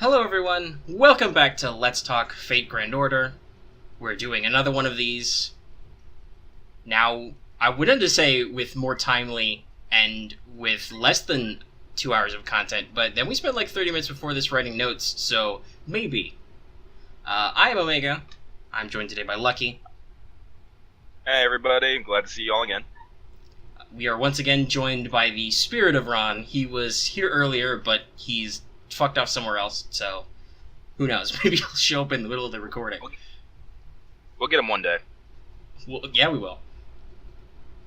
Hello everyone, welcome back to Let's Talk Fate Grand Order. We're doing another one of these. Now, I would end to say with more timely and with less than 2 hours of content, but then we spent like 30 minutes before this writing notes, so maybe. I am Omega. I'm joined today by Lucky. Hey everybody, glad to see you all again. We are once again joined by the spirit of Ron. He was here earlier, but he's fucked off somewhere else, so who knows? Maybe he'll show up in the middle of the recording. We'll get him one day. Well, yeah, we will.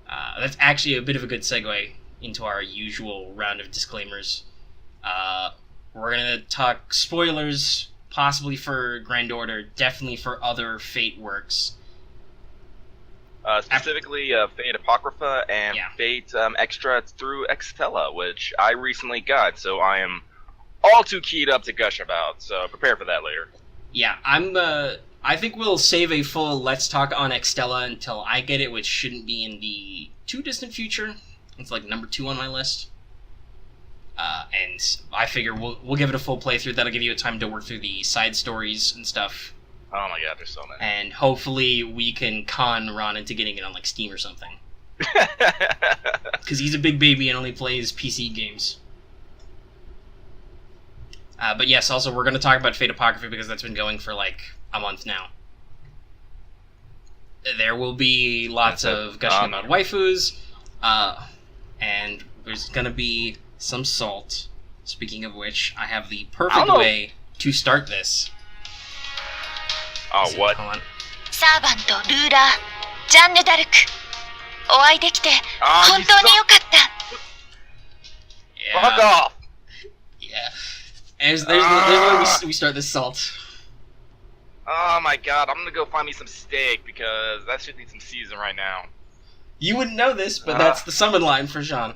That's actually a bit of a good segue into our usual round of disclaimers. We're going to talk spoilers, possibly for Grand Order, definitely for other Fate works. Specifically, Fate Apocrypha and Fate Extra through Extella, which I recently got, so I am all too keyed up to gush about, so prepare for that later. Yeah, I think we'll save a full Let's Talk on Extella until I get it, which shouldn't be in the too distant future. It's like number 2 on my list. And I figure we'll give it a full playthrough. That'll give you a time to work through the side stories and stuff. Oh my god, there's so many. And hopefully we can con Ron into getting it on like Steam or something. Because he's a big baby and only plays PC games. But yes, also we're going to talk about Fate Apocrypha because that's been going for like a month now. There will be lots of gushing about waifus, and there's going to be some salt. Speaking of which, I have the perfect way to start this. Oh, what? Hold on. Servant, ruler, Jeanne d'Arc. お会いできて本当に良かった。 Fuck off! Yeah. There's the way we start this salt. Oh my god, I'm gonna go find me some steak because that shit needs some season right now. You wouldn't know this, but that's the summon line for Jean.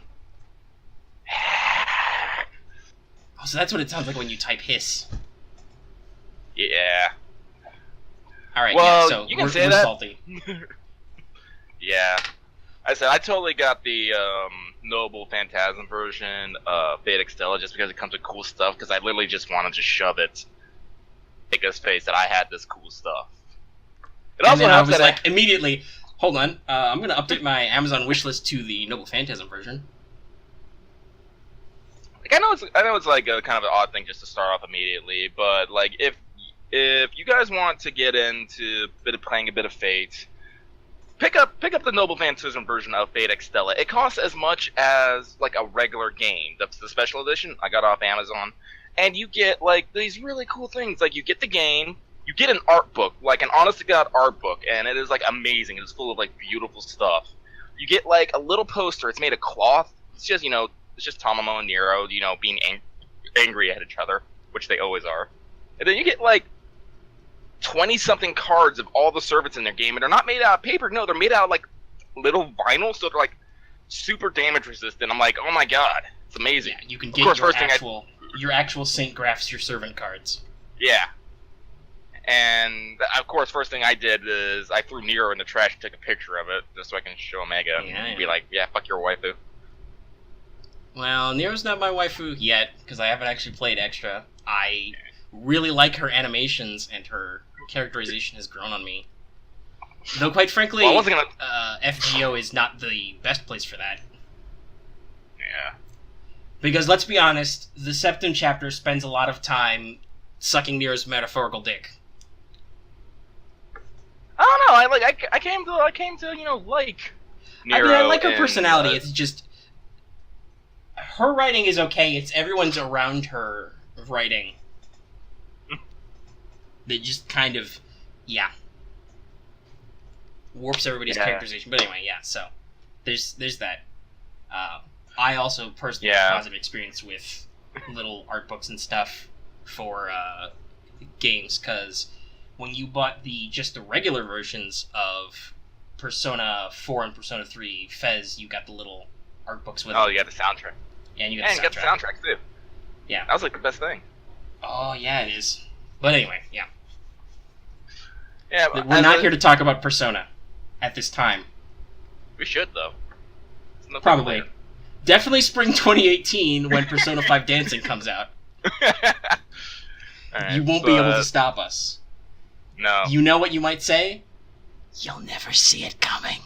Oh, so that's what it sounds like when you type hiss. Yeah. Alright, well, yeah, so you can we're say that. Salty. Yeah. I said I totally got the Noble Phantasm version of Fate Extella just because it comes with cool stuff, because I literally just wanted to shove it in his face that I had this cool stuff. It and then I was like, immediately, hold on, I'm going to update my Amazon wishlist to the Noble Phantasm version. Like, I know it's like a kind of an odd thing just to start off immediately, but like if you guys want to get into playing a bit of Fate, pick up the Noble Phantasm version of Fate Extella. It costs as much as like a regular game. That's the special edition I got off Amazon, and you get like these really cool things. Like you get the game, you get an art book, like an honest to god art book, and it is like amazing. It's full of like beautiful stuff. You get like a little poster. It's made of cloth. It's just it's just Tamamo and Nero, being angry at each other, which they always are. And then you get like 20-something cards of all the servants in their game, and they're not made out of paper. No, they're made out of like little vinyl, so they're like super damage resistant. I'm like, oh my god, it's amazing. Yeah, you can get your actual Saint Graphs, your servant cards. Yeah. And of course, first thing I did is I threw Nero in the trash and took a picture of it just so I can show Omega and be like, yeah, fuck your waifu. Well, Nero's not my waifu yet because I haven't actually played Extra. I really like her animations, and her characterization has grown on me. Though, quite frankly, FGO is not the best place for that. Yeah. Because, let's be honest, the Septim chapter spends a lot of time sucking Nero's metaphorical dick. I don't know, I came to like Nero. I like her personality, it's just... Her writing is okay, it's everyone's around her writing that just kind of, warps everybody's characterization. But anyway, so there's that. I also personally have a positive experience with little art books and stuff for games, because when you bought just the regular versions of Persona 4 and Persona 3 Fez, you got the little art books with it. Oh, you got the soundtrack. Yeah, and you got the soundtrack too. Yeah. That was like the best thing. Oh, yeah, it is. But anyway, yeah. Yeah, we're not here to talk about Persona at this time. We should, though. Probably. Definitely spring 2018 when Persona 5 Dancing comes out. Right, you won't be able to stop us. No. You know what you might say? You'll never see it coming.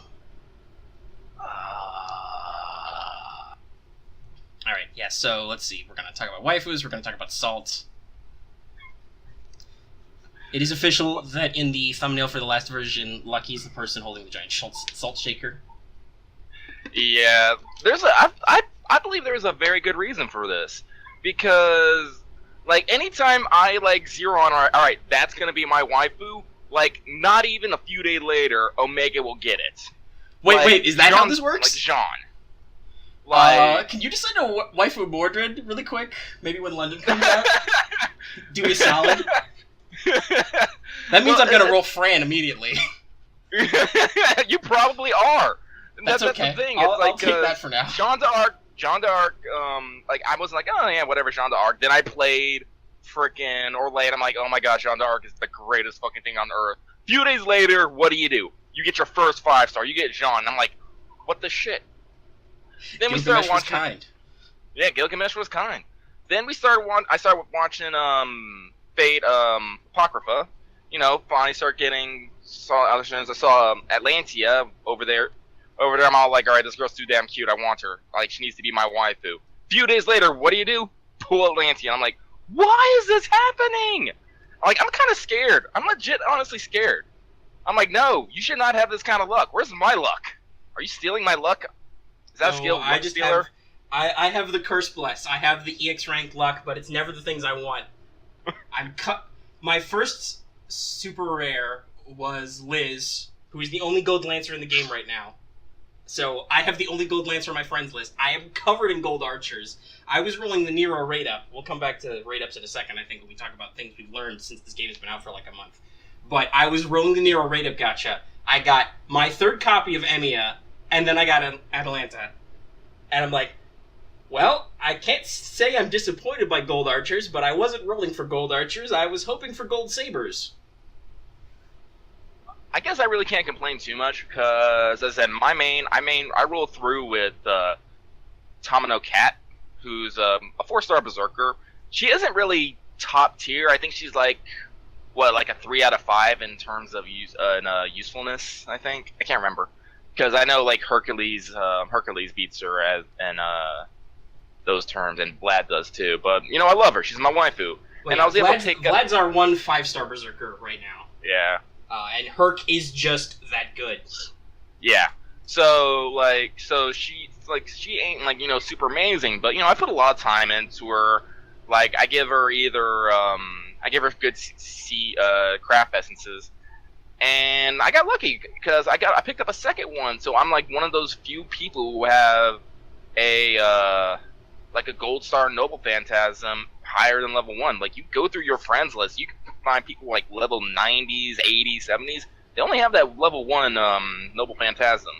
Alright, yeah, so let's see. We're going to talk about waifus, we're going to talk about salt. It is official that in the thumbnail for the last version, Lucky's the person holding the giant salt shaker. Yeah, I believe there's a very good reason for this. Because, like, anytime I, like, zero on, alright, that's gonna be my waifu, like, not even a few days later, Omega will get it. Wait, is that how this works? Like, Jean. Like... can you just send a waifu Mordred really quick? Maybe when London comes out? Do me a solid? That means I'm gonna roll Fran immediately. You probably are. That's okay. The thing. I'll take that for now. Jean d'Arc, like, I was like, oh yeah, whatever, Jean d'Arc. Then I played frickin' Orlais, I'm like, oh my gosh, Jean d'Arc is the greatest fucking thing on earth. Few days later, what do? You get your first 5-star, you get Jean. I'm like, what the shit? Then we started watching... was kind. Yeah, Gilgamesh was kind. Then I started watching, Fate, Apocrypha. You know, finally started saw I saw Atlantia over there. I'm all like, alright, this girl's too damn cute, I want her. Like, she needs to be my waifu. Few days later, what do? Pull Atlantia. I'm like, why is this happening? Like, I'm kind of scared. I'm legit, honestly scared. I'm like, no, you should not have this kind of luck. Where's my luck? Are you stealing my luck? Is that skill? I just stealer? I have the curse bless. I have the EX rank luck, but it's never the things I want. My first super rare was Liz, who is the only gold lancer in the game right now. So I have the only gold lancer on my friends list. I am covered in gold archers. I was rolling the Nero raid up. We'll come back to raid ups in a second, I think, when we talk about things we've learned since this game has been out for like a month. But I was rolling the Nero raid up gacha. I got my third copy of Emiya, and then I got an Atalanta. And I'm like, well, I can't say I'm disappointed by gold archers, but I wasn't rolling for gold archers. I was hoping for gold sabers. I guess I really can't complain too much, because, as I said, I roll through with Tamino Cat, who's a 4-star berserker. She isn't really top tier. I think she's like, like a 3 out of 5 in terms of usefulness, I think. I can't remember. Because I know, like, Hercules beats her in those terms, and Vlad does too. But, you know, I love her. She's my waifu. And I was able to take... Vlad's our 1 5-star berserker right now. Yeah. And Herc is just that good. Yeah. So she ain't, like, you know, super amazing, but, you know, I put a lot of time into her. Like, I give her good craft essences. And I got lucky, because I picked up a second one, so I'm, like, one of those few people who have a gold star noble phantasm higher than level 1. Like, you go through your friends list, you can find people like level 90s, 80s, 70s. They only have that level 1 noble phantasm.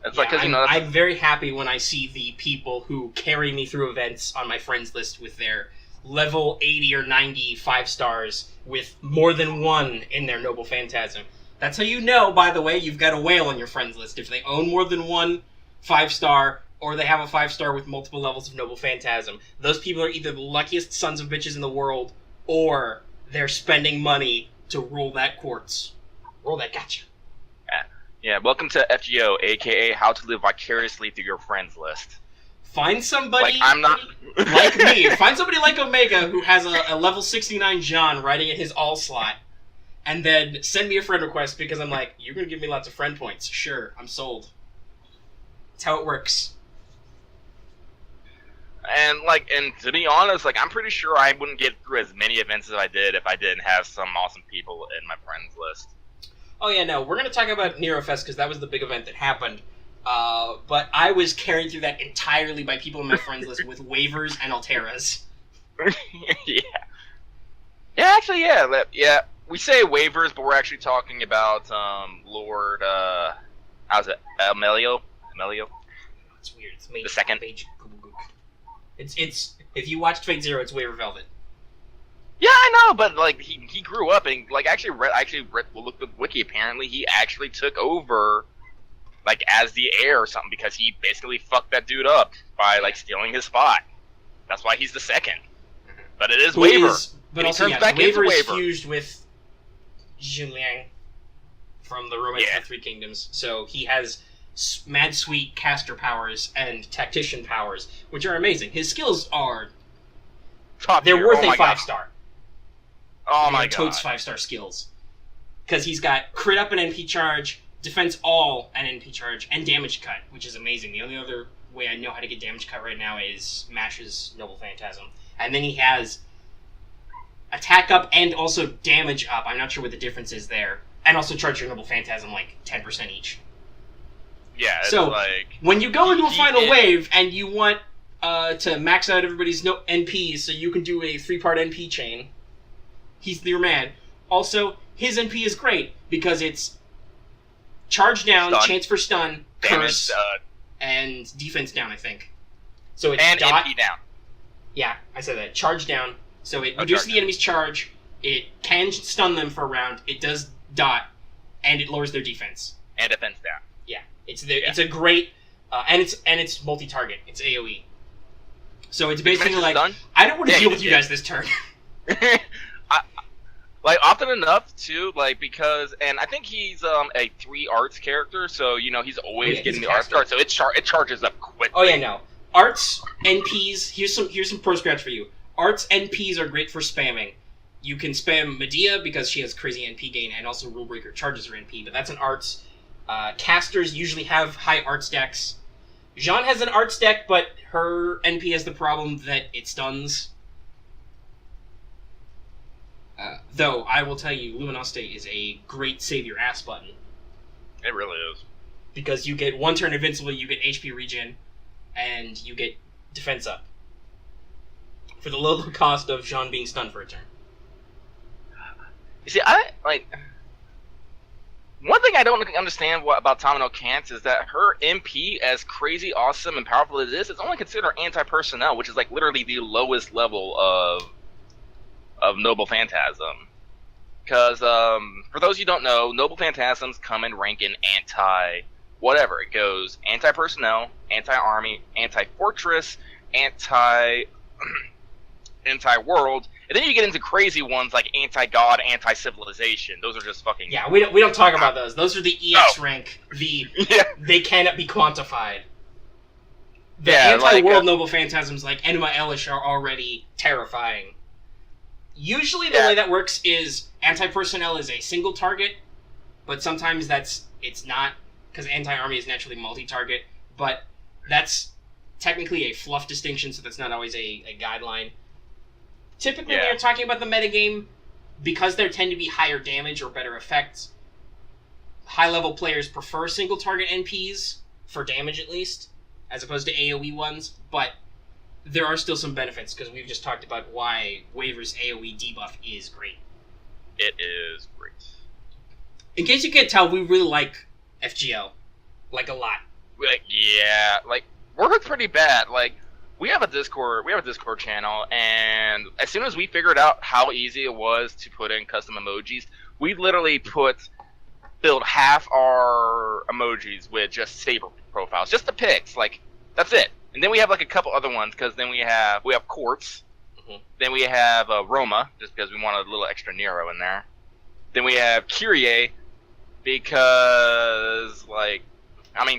It's like, because, you know, I'm very happy when I see the people who carry me through events on my friends list with their level 80 or 90 5-stars with more than 1 in their noble phantasm. That's how you know, by the way, you've got a whale on your friends list. If they own more than 1 5-star, or they have a 5-star with multiple levels of noble phantasm, those people are either the luckiest sons of bitches in the world, or they're spending money to roll that quartz. Roll that gacha. Yeah, welcome to FGO, aka How to Live Vicariously Through Your Friends List. Find somebody like, I'm not... like me. Find somebody like Omega who has a level 69 John riding in his all slot, and then send me a friend request, because I'm like, you're going to give me lots of friend points. Sure, I'm sold. That's how it works. And to be honest, like, I'm pretty sure I wouldn't get through as many events as I did if I didn't have some awesome people in my friends list. Oh yeah, no, we're going to talk about Nero Fest, because that was the big event that happened. But I was carried through that entirely by people in my friends list with waivers and Alteras. Yeah. Yeah, actually, yeah. Yeah, we say waivers, but we're actually talking about Lord, how's it? Amelio? It's weird. It's made the second. It's if you watched Fate Zero, it's Waiver Velvet. Yeah, I know, but like he grew up and like actually looked at the wiki. Apparently, he actually took over like as the heir or something, because he basically fucked that dude up by like stealing his spot. That's why he's the second. But it is Waiver. But also, the Waver is fused with Junliang from the Romance of the Three Kingdoms. So he has mad sweet caster powers and tactician powers, which are amazing. His skills are... They're worth a 5-star. Oh my god. Toad's 5-star skills. Because he's got crit up and NP charge, defense all and NP charge, and damage cut, which is amazing. The only other way I know how to get damage cut right now is Mash's Noble Phantasm. And then he has attack up and also damage up. I'm not sure what the difference is there. And also charge your Noble Phantasm like 10% each. Yeah, it's so, like... when you go into a final wave and you want to max out everybody's NPs so you can do a 3-part NP chain, he's your man. Also, his NP is great because it's charge down, stun, chance for stun, curse, and defense down, I think. So it's and NP down. Yeah, I said that. Charge down. So it reduces the enemy's charge, it can stun them for a round, it does dot, and it lowers their defense. And defense down. Yeah. It's a great... and it's multi-target. It's AoE. So it's basically like, stun? I don't want to deal with you guys this turn. Often enough, too, because... And I think he's a 3 arts character, so, he's always getting the arts card, so it charges up quickly. Oh, yeah, no. Arts, NPs, here's some pro scratch for you. Arts NPs are great for spamming. You can spam Medea because she has crazy NP gain, and also Rulebreaker charges her NP, but that's an arts. Casters usually have high arts decks. Jeanne has an arts deck, but her NP has the problem that it stuns. Though, I will tell you, Luminosity is a great save your ass button. It really is. Because you get 1 turn invincible, you get HP regen, and you get defense up. For the low cost of Jeanne being stunned for a turn. You see, one thing I don't understand about Tamino Kant is that her MP, as crazy, awesome, and powerful as it is, it's only considered anti-personnel, which is literally the lowest level of Noble Phantasm. Because, for those you don't know, Noble Phantasms come in rank in anti-whatever. It goes anti-personnel, anti-army, anti-fortress, anti-world, and then you get into crazy ones like anti-god, anti-civilization. Those are just fucking... Yeah, we don't talk about those. Those are the EX rank. They cannot be quantified. The anti-world Noble Phantasms like Enema Elish are already terrifying. Usually the way that works is anti-personnel is a single target, but sometimes it's not, because anti-army is naturally multi-target, but that's technically a fluff distinction, so that's not always a guideline. Typically, when you're talking about the metagame, because there tend to be higher damage or better effects, high-level players prefer single-target NPs, for damage at least, as opposed to AoE ones, but there are still some benefits, because we've just talked about why Waver's AoE debuff is great. It is great. In case you can't tell, we really like FGL. A lot. We're pretty bad, we have a Discord channel, and as soon as we figured out how easy it was to put in custom emojis, we literally filled half our emojis with just Saber profiles, just the pics, that's it. And then we have a couple other ones, because then we have Quartz, then we have Roma, just because we wanted a little extra Nero in there. Then we have Kyrie, because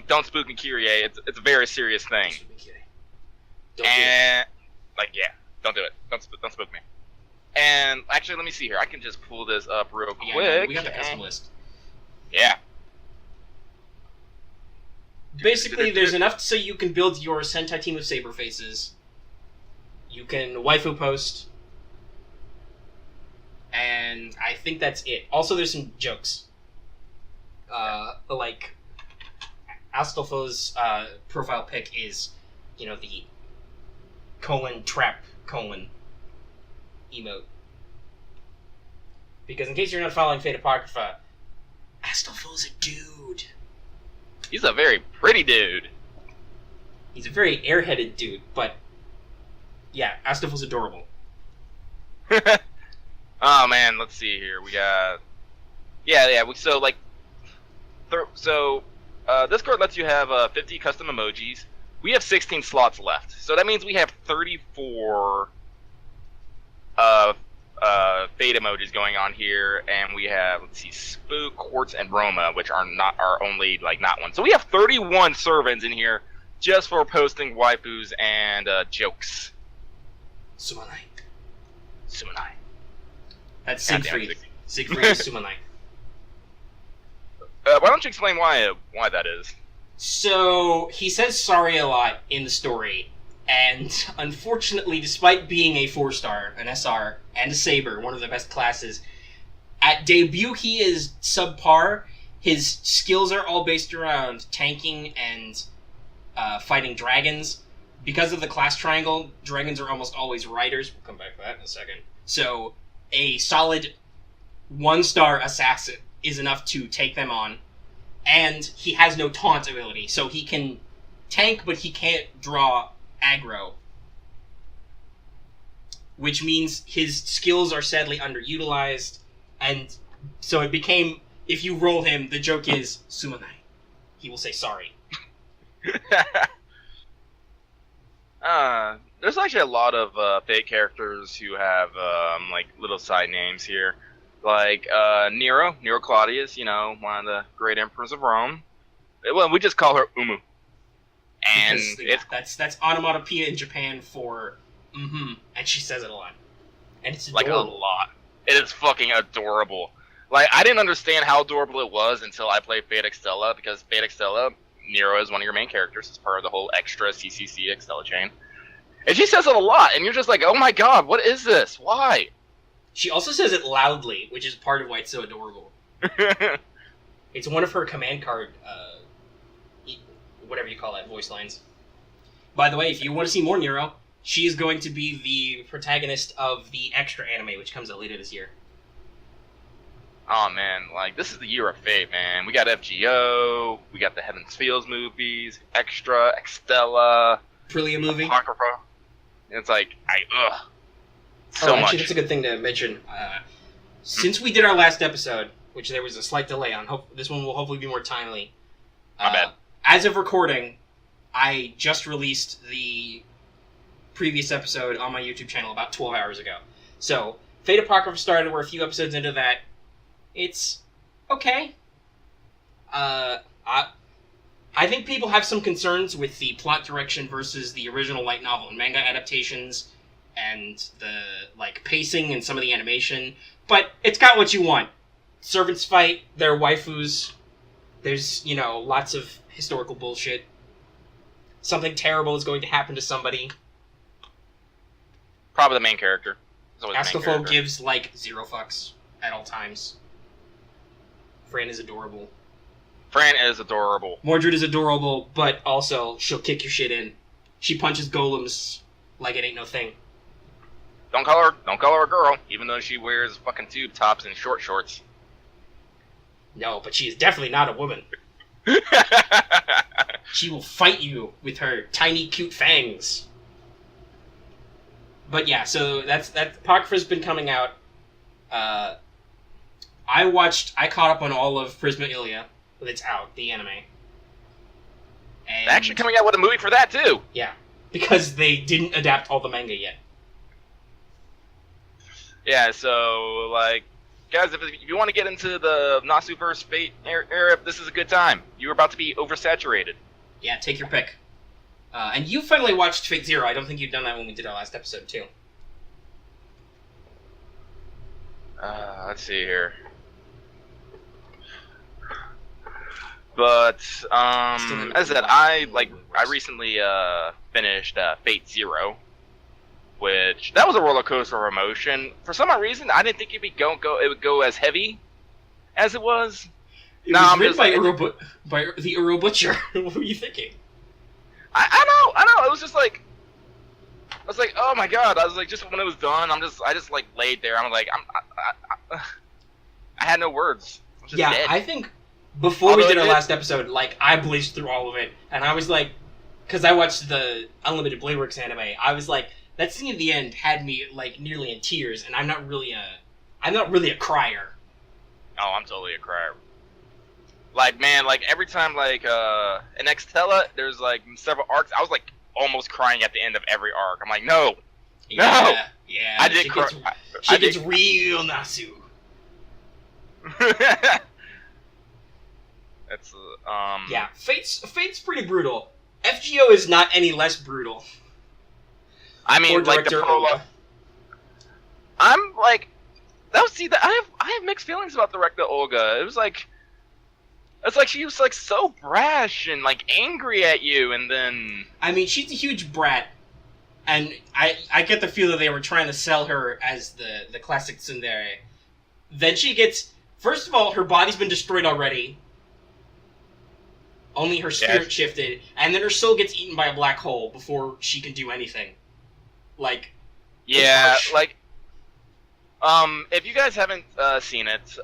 don't spook in Kyrie, it's a very serious thing. Don't do it. Don't spook me. And actually, let me see here. I can just pull this up real quick. Yeah, we got the custom list. Yeah. Basically, there's enough so you can build your Sentai team of Saber Faces. You can waifu post. And I think that's it. Also, there's some jokes. Astolfo's profile pic is, the ... trap ... emote. Because in case you're not following Fate Apocrypha, Astolfo's a dude. He's a very pretty dude. He's a very airheaded dude, but yeah, Astolfo's adorable. Oh man, let's see here. We got Discord lets you have 50 custom emojis. We have 16 slots left, so that means we have 34 fate emojis going on here, and we have, let's see, Spook, Quartz, and Roma, which are only like not one. So we have 31 servants in here just for posting waifus and jokes. Sumanai. Sumanai. That's Siegfried. Siegfried is Sumanai. Why don't you explain why that is? So, he says sorry a lot in the story, and unfortunately, despite being a 4-star, an SR, and a Saber, one of the best classes, at debut he is subpar. His skills are all based around tanking and fighting dragons. Because of the class triangle, dragons are almost always riders. We'll come back to that in a second. So, a solid 1-star assassin is enough to take them on. And he has no taunt ability, so he can tank, but he can't draw aggro. Which means his skills are sadly underutilized, and so it became, if you roll him, the joke is, Sumanai. He will say sorry. There's actually a lot of fake characters who have like little side names here. Like Nero Claudius, you know, one of the great emperors of Rome. Well, we just call her Umu. And that's onomatopoeia in Japan for and she says it a lot. And it's adorable. Like a lot. It is fucking adorable. Like, I didn't understand how adorable it was until I played Fate Extella, because Fate Extella, Nero is one of your main characters. It's part of the whole extra CCC Extella chain. And she says it a lot, and you're just like, oh my god, what is this? Why? She also says it loudly, which is part of why it's so adorable. It's one of her command card, whatever you call that, voice lines. By the way, if you want to see more Nero, she is going to be the protagonist of the Extra anime, which comes out later this year. Oh man, like, this is the year of Fate, man. We got FGO, we got the Heaven's Fields movies, Extra, Extella, Aprilia movie. Apocrypha. It's like, so much. Actually, that's a good thing to mention. Since we did our last episode, which there was a slight delay on, this one will hopefully be more timely. My bad. As of recording, I just released the previous episode on my YouTube channel about 12 hours ago. So, Fate Apocrypha started, we're a few episodes into that. It's okay. I think people have some concerns with the plot direction versus the original light novel and manga adaptations, and the, like, pacing and some of the animation, but it's got what you want. Servants fight, they're waifus, there's, you know, lots of historical bullshit. Something terrible is going to happen to somebody. Probably the main character. Astolfo gives, like, 0 fucks at all times. Fran is adorable. Mordred is adorable, but also, she'll kick your shit in. She punches golems like it ain't no thing. Don't call her a girl, even though she wears fucking tube tops and short shorts. No, but she is definitely not a woman. She will fight you with her tiny, cute fangs. But yeah, so that Apocrypha's been coming out. I caught up on all of Prisma Ilia. It's out, the anime. And they're actually coming out with a movie for that, too! Yeah, because they didn't adapt all the manga yet. Yeah, so, like, guys, if you want to get into the Nasuverse Fate era, this is a good time. You're about to be oversaturated. Yeah, take your pick. And you finally watched Fate Zero. I don't think you'd done that when we did our last episode, too. Let's see here. But, as I said, I recently, finished, Fate Zero. Which, that was a roller coaster of emotion. For some odd reason, I didn't think it would go as heavy as it was. It was written by the Uro Butcher. What were you thinking? I know. It was just like, I was like, oh my god. I was like, just when it was done, I just like laid there. I'm like, I had no words. I was just dead. I think before we did our last episode, like, I blazed through all of it, and I was like, because I watched the Unlimited Blade Works anime, I was like, that scene at the end had me, like, nearly in tears, and I'm not really a crier. Oh, I'm totally a crier. Like, man, like, every time, like, in Extella, there's, like, several arcs, I was, like, almost crying at the end of every arc. I'm like, no! Yeah, yeah. I did She gets real Nasu. That's Yeah, Fate's pretty brutal. FGO is not any less brutal. I mean, like the prologue. I'm like, I have mixed feelings about the Recta Olga. It's like she was like so brash and like angry at you, and then. I mean, she's a huge brat, and I get the feel that they were trying to sell her as the classic tsundere. Then she gets, first of all, her body's been destroyed already. Only her spirit shifted, and then her soul gets eaten by a black hole before she can do anything. Like, yeah, like, if you guys haven't seen it,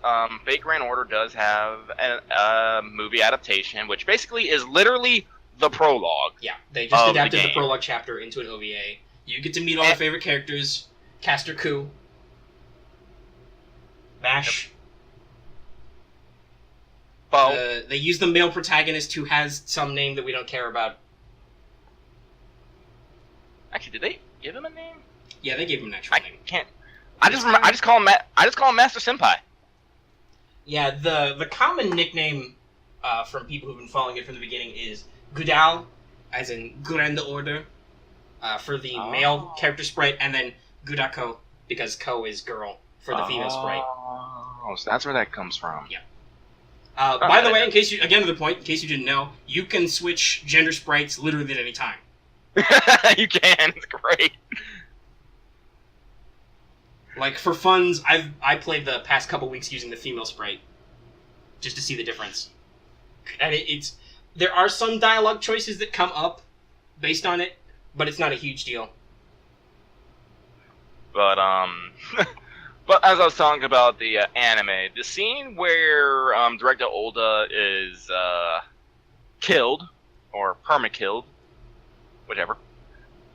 Fate Grand Order does have a movie adaptation, which basically is literally the prologue. Yeah, they just adapted the prologue chapter into an OVA. You get to meet all your favorite characters: Caster Ku, Bash. They use the male protagonist who has some name that we don't care about. Actually, did they give him a name? Yeah, they gave him an actual name. I just call him Master Senpai. Yeah, the common nickname from people who've been following it from the beginning is Gudal, as in Grand Order, for the male character sprite, and then Gudako, because Ko is girl, for the female sprite. Oh, so that's where that comes from. Yeah. By the way, in case you didn't know, you can switch gender sprites literally at any time. You can. It's great. Like, for funs, I played the past couple weeks using the female sprite, just to see the difference. And there are some dialogue choices that come up based on it, but it's not a huge deal. But but as I was talking about the anime, the scene where Director Olda is killed or perma-killed, whichever,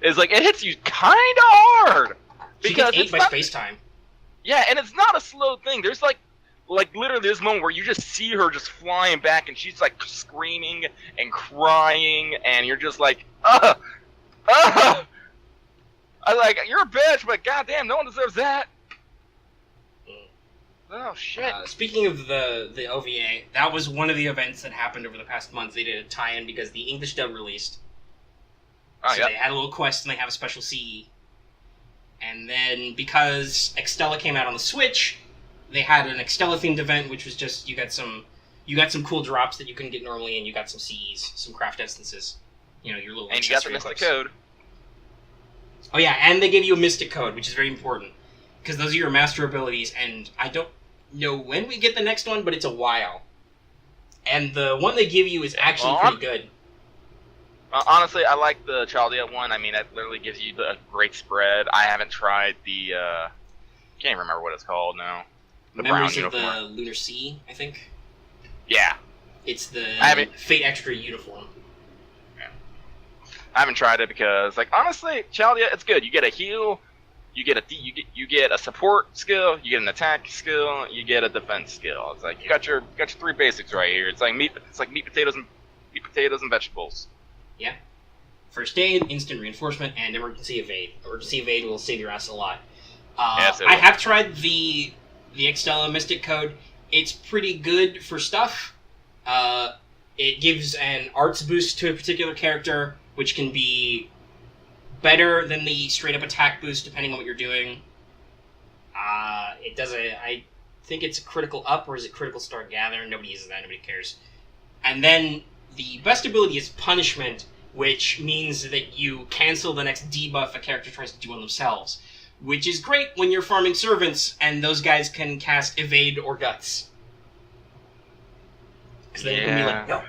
is like it hits you kind of hard. Because she gets ate by space-time. Yeah, and it's not a slow thing. There's like literally this moment where you just see her just flying back, and she's like screaming and crying, and you're just like, I like, you're a bitch, but goddamn, no one deserves that. Oh shit. Speaking of the OVA, that was one of the events that happened over the past month. They did a tie-in because the English dub released. So they had a little quest, and they have a special CE. And then, because Extella came out on the Switch, they had an Extella-themed event, which was just, you got some cool drops that you couldn't get normally, and you got some CEs, some craft essences. You know, your little and you got the Mystic Code. Oh yeah, and they gave you a Mystic Code, which is very important. Because those are your master abilities, and I don't know when we get the next one, but it's a while. And the one they give you is actually pretty good. Honestly, I like the Chaldea one. I mean, that literally gives you a great spread. I haven't tried the, can't remember what it's called now. The Memories brown of uniform. the Lunar Sea, I think. Yeah. It's the Fate Extra uniform. Yeah. I haven't tried it because, like, honestly, Chaldea, it's good. You get a heal, you get a support skill, you get an attack skill, you get a defense skill. It's like you got your 3 basics right here. It's like meat, potatoes, and vegetables. Yeah. First aid, instant reinforcement, and emergency evade. Emergency evade will save your ass a lot. Yes, I have tried the Extella Mystic Code. It's pretty good for stuff. It gives an arts boost to a particular character, which can be better than the straight-up attack boost, depending on what you're doing. It does I think it's a critical up, or is it critical start gather? Nobody uses that, nobody cares. And then the best ability is Punishment, which means that you cancel the next debuff a character tries to do on themselves, which is great when you're farming servants, and those guys can cast Evade or Guts. Because then you can be like, no,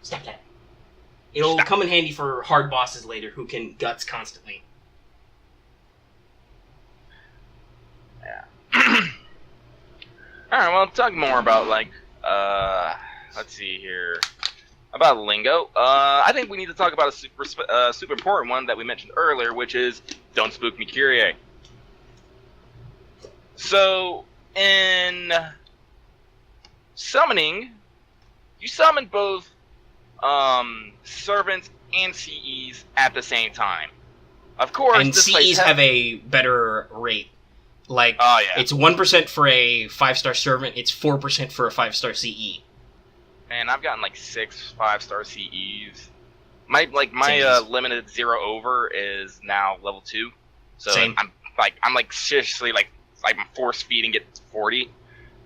stop that. It'll come in handy for hard bosses later who can Guts constantly. Yeah. Alright, well, talk more about, like, let's see here. About lingo. I think we need to talk about a super important one that we mentioned earlier, which is Don't Spook Me Kyrie. So, in summoning, you summon both servants and CEs at the same time. Of course, and CEs have a better rate. Like, it's 1% for a 5-star servant, it's 4% for a 5-star CE. Man, I've gotten like 6 5-star CEs. My limited 0 over is now level 2. So Same. I'm seriously I'm force feeding it 40.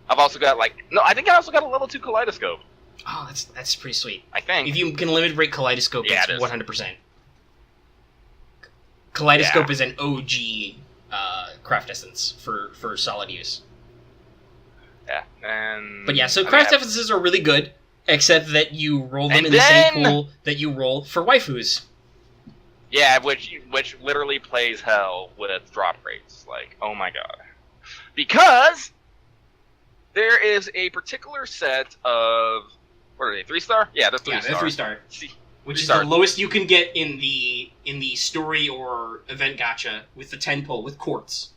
I've also got I think I also got a level 2 kaleidoscope. Oh, that's pretty sweet. I think. If you can limited rate kaleidoscope, it's 100%. Kaleidoscope is an OG craft essence for solid use. Yeah, and but yeah, so craft essences are really good, except that you roll them in the same pool that you roll for waifus. Yeah, which literally plays hell with drop rates. Like, oh my god. Because there is a particular set of, what are they, 3-star? Yeah, they're 3-star. Yeah, they're 3-star. Which is the lowest you can get in the story or event gacha with the 10 pull with quartz.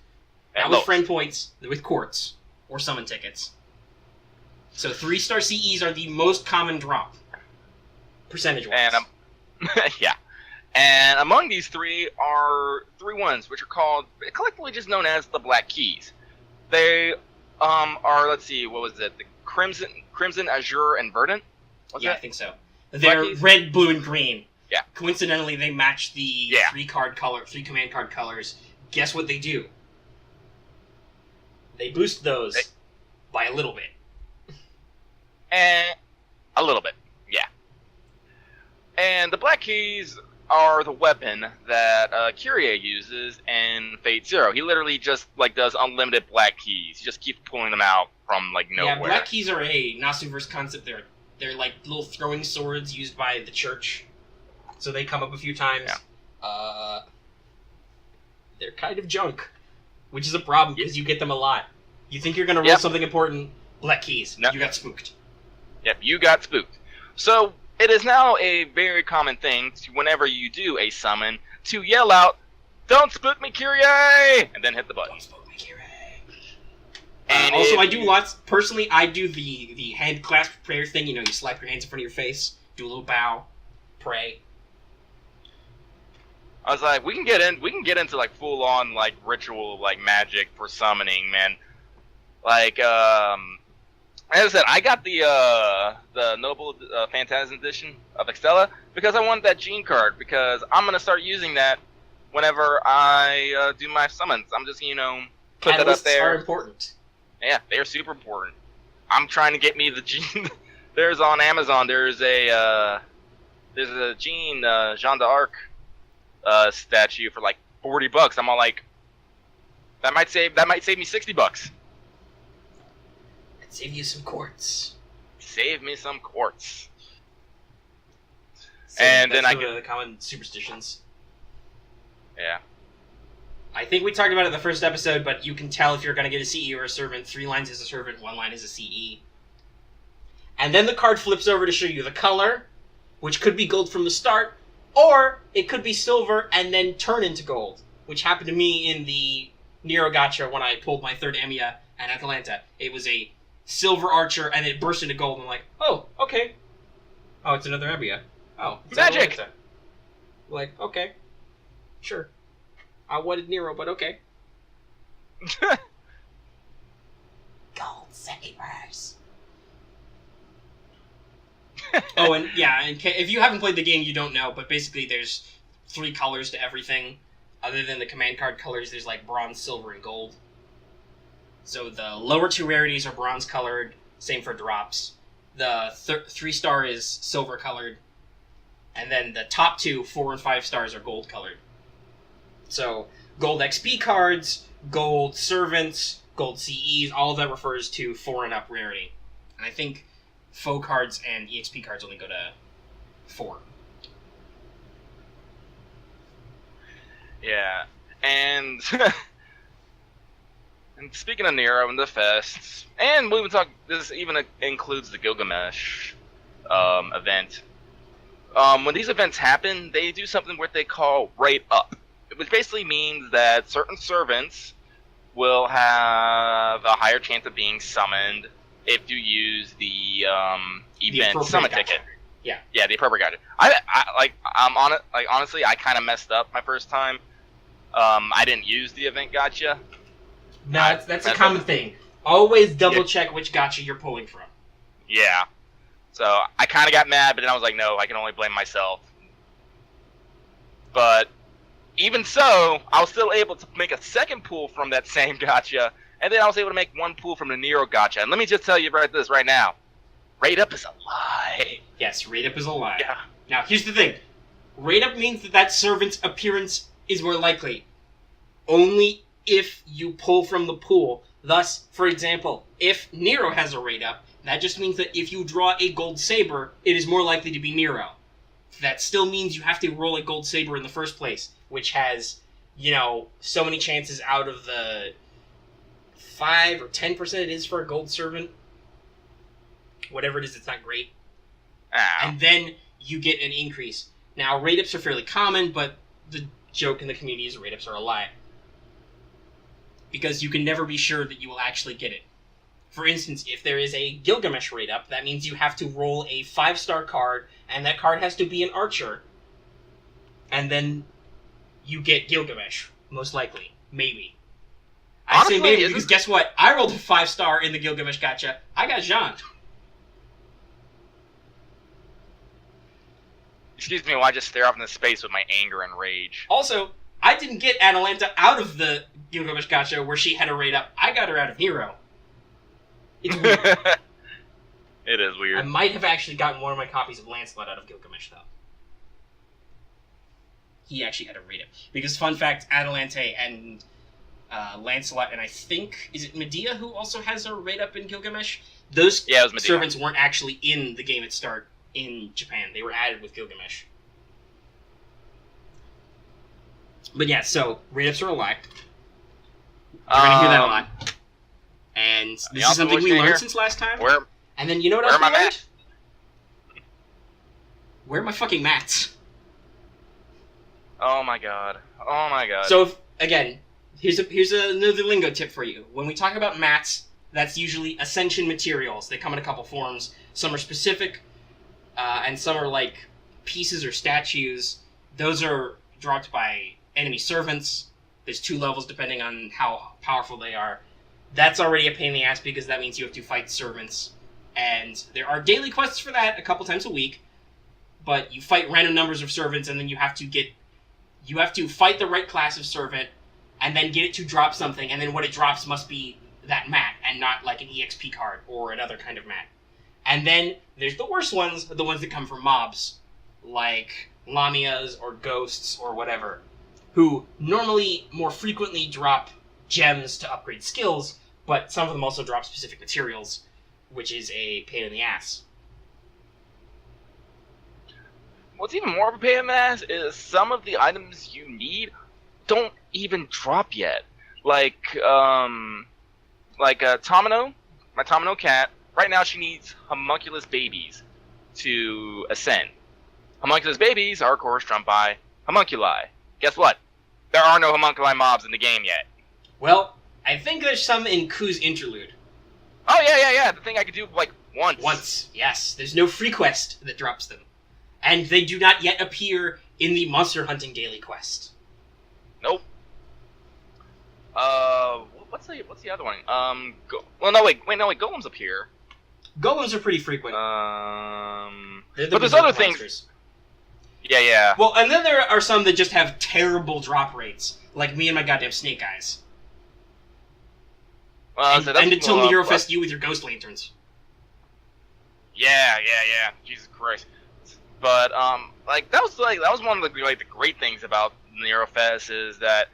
Not with friend points, with quartz or summon tickets. So 3-star CEs are the most common drop, percentage-wise. And yeah, and among these 3 are 3 ones which are called collectively just known as the Black Keys. They are, let's see, what was it? The Crimson, Azure, and Verdant. I think so. They're red, blue, and green. Yeah. Coincidentally, they match the 3 command card colors. Guess what they do? They boost those by a little bit. And a little bit, yeah. And the Black Keys are the weapon that Kyrie uses in Fate Zero. He literally just does unlimited Black Keys. He just keeps pulling them out from nowhere. Yeah, Black Keys are a Nasuverse concept. They're like little throwing swords used by the church. So they come up a few times. Yeah. They're kind of junk, which is a problem because you get them a lot. You think you're going to roll something important, Black Keys. You got spooked. Yep, you got spooked. So it is now a very common thing whenever you do a summon to yell out, "Don't spook me, Kyrie!" and then hit the button. Don't spook me, Kyrie. And also, I do lots. Personally, I do the hand clasp prayer thing. You slap your hands in front of your face, do a little bow, pray. I was like, we can get into full on ritual magic for summoning, man. As I said, I got the Noble Phantasm Edition of Extella because I want that gene card, because I'm going to start using that whenever I do my summons. I'm just, put that up there. Catalysts are important. Yeah, they're super important. I'm trying to get me the gene. There's on Amazon, there's a Jean d'Arc statue for $40. I'm all like, that might save me $60. Save you some quartz. Save me some quartz. So and then the common superstitions. Yeah. I think we talked about it in the first episode, but you can tell if you're going to get a CE or a servant. 3 lines is a servant, 1 line is a CE. And then the card flips over to show you the color, which could be gold from the start, or it could be silver and then turn into gold, which happened to me in the Nero Gacha when I pulled my 3rd Amiya and Atalanta. It was a silver archer, and it burst into gold. I'm like, oh, okay. Oh, it's another Amiya. Oh, it's magic! Atalanta. Like, okay. Sure. I wanted Nero, but okay. Gold sabers. Oh, and yeah, if you haven't played the game, you don't know, but basically there's 3 colors to everything. Other than the command card colors, there's bronze, silver, and gold. So the lower 2 rarities are bronze colored, same for drops. The 3-star is silver colored, and then the top 2, 4 and 5 stars, are gold colored. So gold XP cards, gold servants, gold CEs, all of that refers to 4 and up rarity. And I think faux cards and EXP cards only go to 4. Yeah, and and speaking of Nero and the fests, and we would talk. This even includes the Gilgamesh event. When these events happen, they do something what they call rate up, which basically means that certain servants will have a higher chance of being summoned if you use the event summon ticket. Yeah, the appropriate gadget. Honestly, I kind of messed up my first time. I didn't use the event gacha. No, that's a common thing. Always double check which gacha you're pulling from. Yeah. So I kind of got mad, but then I was like, no, I can only blame myself. But even so, I was still able to make a second pull from that same gacha, and then I was able to make one pull from the Nero gacha. And let me just tell you right now. Rate up is a lie. Yes, rate up is a lie. Yeah. Now, here's the thing. Rate up means that servant's appearance is more likely. Only if you pull from the pool. Thus, for example, if Nero has a rate up, that just means that if you draw a gold saber, it is more likely to be Nero. That still means you have to roll a gold saber in the first place, which has, so many chances out of the 5 or 10% it is for a gold servant. Whatever it is, it's not great. And then you get an increase. Now, rate-ups are fairly common, but the joke in the community is rate-ups are a lie. Because you can never be sure that you will actually get it. For instance, if there is a Gilgamesh rate-up, that means you have to roll a 5-star card, and that card has to be an archer. And then you get Gilgamesh, most likely. Maybe. I say maybe because guess what? I rolled a 5-star in the Gilgamesh gacha. I got Jean. Excuse me while I just stare off into space with my anger and rage. Also, I didn't get Atalanta out of the Gilgamesh gacha where she had a rate up. I got her out of Nero. It's weird. It is weird. I might have actually gotten one of my copies of Lancelot out of Gilgamesh, though. He actually had a rate up. Because, fun fact, Atalante and Lancelot, and I think, is it Medea who also has a rate up in Gilgamesh? Those servants weren't actually in the game at start in Japan. They were added with Gilgamesh. But yeah, so, rate-ups are a lie. You're going to hear that a lot. And this is something we learned since last time. And then you know what else we learned? Where are my fucking mats? Oh my god. So, again, here's another lingo tip for you. When we talk about mats, that's usually Ascension materials. They come in a couple forms. Some are specific, and some are like pieces or statues. Those are dropped by enemy servants. There's 2 levels depending on how powerful they are. That's already a pain in the ass because that means you have to fight servants. And there are daily quests for that a couple times a week. But you fight random numbers of servants and then you have to fight the right class of servant and then get it to drop something, and then what it drops must be that mat and not like an EXP card or another kind of mat. And then there's the worst ones, the ones that come from mobs, like Lamias or ghosts or whatever, who normally more frequently drop gems to upgrade skills, but some of them also drop specific materials, which is a pain in the ass. What's even more of a pain in the ass is some of the items you need don't even drop yet. Like Tomino, my Tomino cat, right now she needs homunculus babies to ascend. Homunculus babies are, of course, trumped by homunculi. Guess what? There are no homunculi mobs in the game yet. Well, I think there's some in Ku's Interlude. Oh, yeah. The thing I could do, like, once. Once, yes. There's no free quest that drops them. And they do not yet appear in the Monster Hunting Daily Quest. Nope. What's the other one? Golems appear. Golems are pretty frequent. But there's other things. Yeah. Well, and then there are some that just have terrible drop rates, like me and my goddamn snake eyes. And until Nero Fest you with your ghost lanterns. Yeah. Jesus Christ. But that was one of the great things about Nero Fest is that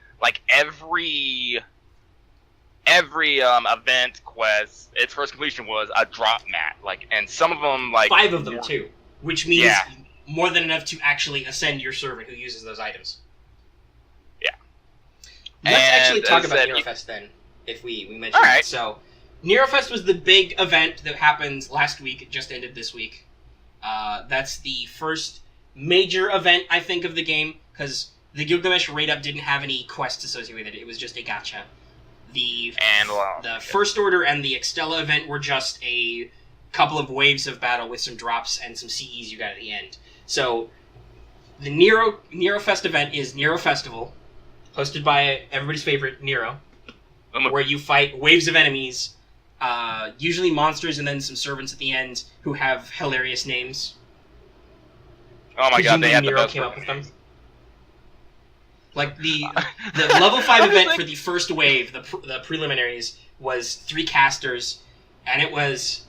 every event quest, its first completion was a drop mat. And some of them 5 of them too, which means more than enough to actually ascend your servant who uses those items. Yeah. Let's actually talk about Nero Fest then, if we mention it. Right. So, Nero Fest was the big event that happened last week. It just ended this week. That's the first major event, I think, of the game, because the Gilgamesh raid-up didn't have any quests associated with it. It was just a gacha. The First Order and the Extella event were just a couple of waves of battle with some drops and some CEs you got at the end. So, the Nero Fest event is Nero Festival, hosted by everybody's favorite Nero, where you fight waves of enemies, usually monsters and then some servants at the end who have hilarious names. Oh my god, they had Nero the best came up with them. Like the level 5 event for the first wave, the preliminaries, was 3 casters, and it was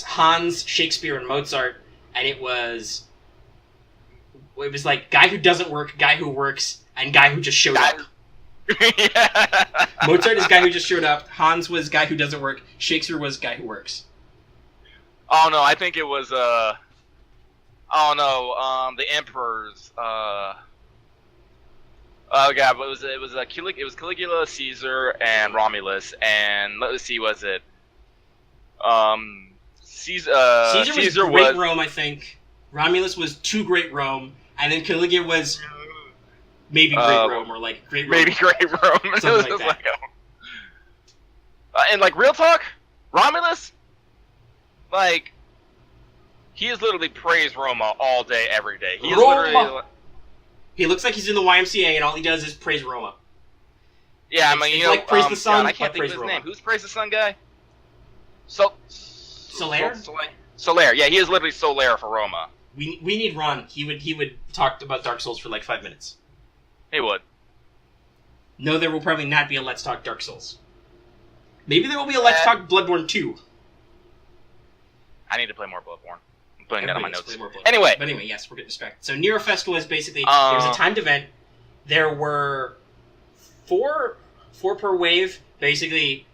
Hans, Shakespeare, and Mozart, and it was like guy who doesn't work, guy who works, and guy who just showed up. Yeah. Mozart is guy who just showed up. Hans was guy who doesn't work. Shakespeare was guy who works. Oh no, I think it was the emperors. Oh god, but it was Caligula, Caesar, and Romulus, and let's see, was it Caesar was Great Rome, I think. Romulus was Too Great Rome, and then Caligula was maybe Great Rome, or like Great Rome. Maybe Great Rome. Something like that. And like real talk, Romulus, like he is literally praised Roma all day, every day. He is literally. He looks like he's in the YMCA, and all he does is praise Roma. Yeah, I mean, like praise the sun. God, I can't think of his name. Who's praise the sun guy? Solaire? Solaire. Yeah, he is literally Solaire for Roma. We need Ron. He would talk about Dark Souls for like 5 minutes. He would. No, there will probably not be a Let's Talk Dark Souls. Maybe there will be a Let's Talk Bloodborne 2. I need to play more Bloodborne. I'm putting that on my notes. But anyway, yes, we're getting respect. So Nero Fest was basically it was a timed event. There were four per wave. Basically,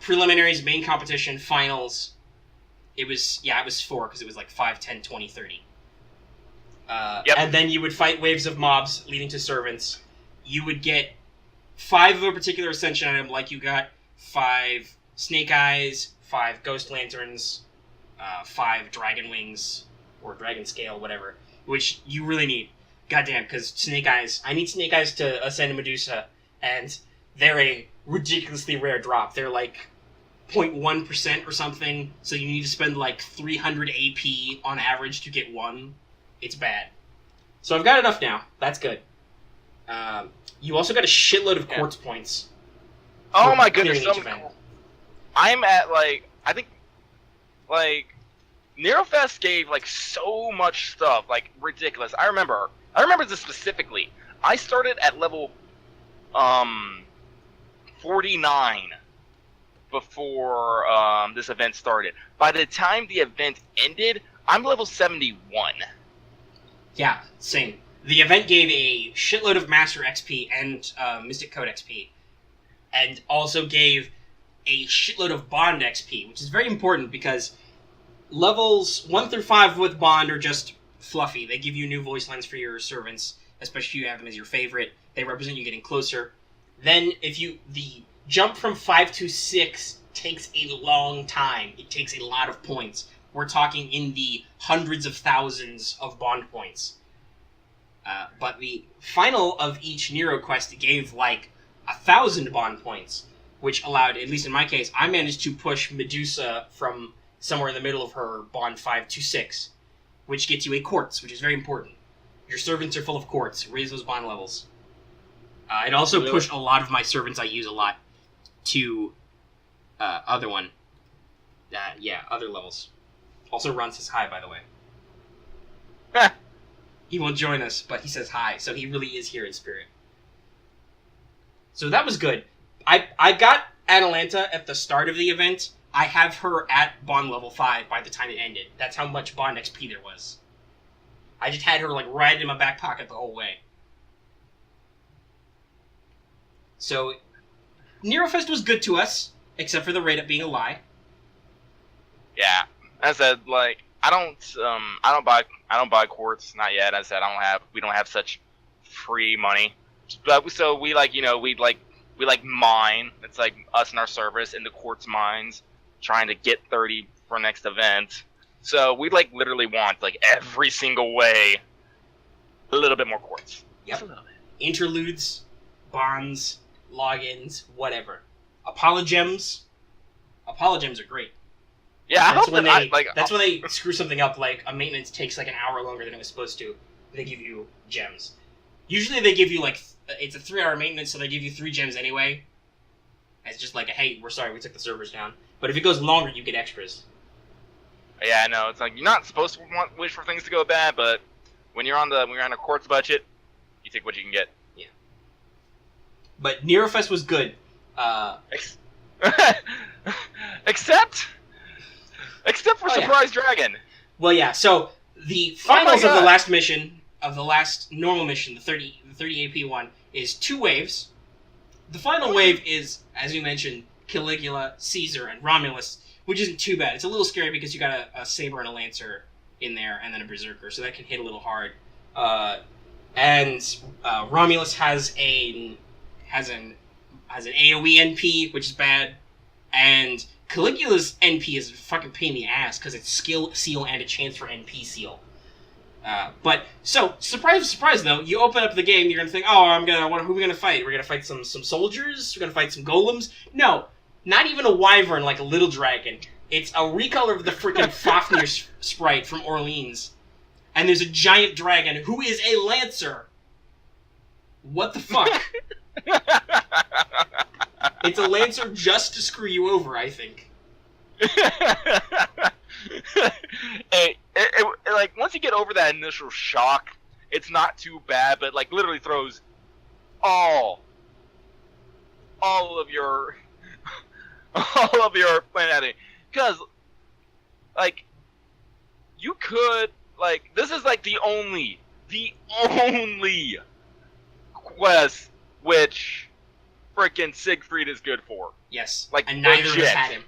preliminaries, main competition, finals. It was 4 because it was like 5, 10, 20, 30. Yep. And then you would fight waves of mobs leading to servants. You would get 5 of a particular Ascension item, like you got 5 Snake Eyes, 5 Ghost Lanterns, 5 Dragon Wings, or Dragon Scale, whatever, which you really need. Goddamn, because Snake Eyes, I need Snake Eyes to ascend Medusa, and they're a ridiculously rare drop. They're like 0.1% or something, so you need to spend like 300 AP on average to get one. It's bad. So I've got enough now. That's good. You also got a shitload of quartz points. Oh my goodness. I'm at I think Nero Fest gave so much stuff, ridiculous. I remember this specifically. I started at level 49 before this event started. By the time the event ended, I'm level 71. Yeah, same. The event gave a shitload of Master XP and Mystic Code XP, and also gave a shitload of Bond XP, which is very important because levels 1 through 5 with Bond are just fluffy. They give you new voice lines for your servants, especially if you have them as your favorite. They represent you getting closer. Then, the jump from 5 to 6 takes a long time. It takes a lot of points. We're talking in the hundreds of thousands of Bond points. But the final of each Nero quest gave 1,000 Bond points, which allowed, at least in my case, I managed to push Medusa from somewhere in the middle of her Bond 5 to 6, which gets you a quartz, which is very important. Your servants are full of quartz. Raise those Bond levels. It also pushed a lot of my servants I use a lot to other one. Other levels. Also Ron says hi, by the way. He won't join us, but he says hi, so he really is here in spirit. So that was good. I got Atalanta at the start of the event. I have her at Bond level 5 by the time it ended. That's how much Bond XP there was. I just had her right in my back pocket the whole way. So, Nero Fest was good to us, except for the rate up being a lie. Yeah, as I said, I don't buy quartz, not yet. As I said, we don't have such free money, but so we mine. It's us and our service in the quartz mines, trying to get 30 for next event. So we literally want every single way a little bit more quartz. Yep. Just a little bit. Interludes, bonds, logins, whatever. Apologems are great. Yeah, that's when they screw something up. A maintenance takes an hour longer than it was supposed to. They give you gems. Usually they give you it's a 3-hour maintenance, so they give you 3 gems anyway. It's just like, hey, we're sorry, we took the servers down. But if it goes longer, you get extras. Yeah, I know. It's like you're not supposed to wish for things to go bad, but when you're on a quartz budget, you take what you can get. Yeah. But Nero Fest was good. Except for Surprise Dragon. Well, yeah. So the finals of the last mission, of the last normal mission, the 30 AP one, is 2 waves. The final wave is, as you mentioned, Caligula, Caesar, and Romulus, which isn't too bad. It's a little scary because you got a Saber and a Lancer in there, and then a Berserker, so that can hit a little hard. And Romulus has an AoE NP, which is bad, and Caligula's NP is a fucking pain in the ass because it's skill seal and a chance for NP seal. But so surprise, surprise though, you open up the game, you're gonna think, oh, who are we gonna fight? We're gonna fight some soldiers. We're gonna fight some golems. No, not even a wyvern like a little dragon. It's a recolor of the freaking Fafnir sprite from Orleans, and there's a giant dragon who is a lancer. What the fuck? It's a lancer just to screw you over, I think. Like once you get over that initial shock, it's not too bad, but like literally throws all of your plan at it. Because like you could like this is like the only quest which frickin' Siegfried is good for. Yes, like and neither of us had him.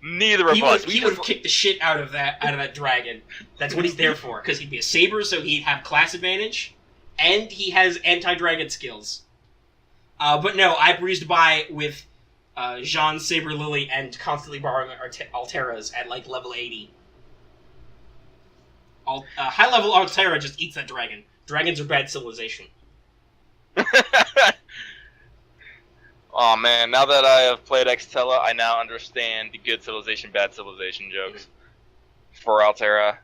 Neither of us. He would have kicked the shit out of that dragon. That's what he's there for, because he'd be a saber, so he'd have class advantage, and he has anti-dragon skills. But no, I breezed by with Jean, Saber Lily, and constantly borrowing Alteras at like level 80. High level Altera just eats that dragon. Dragons are bad civilization. Oh man, now that I have played Extella, I now understand the good civilization, bad civilization jokes for Altera.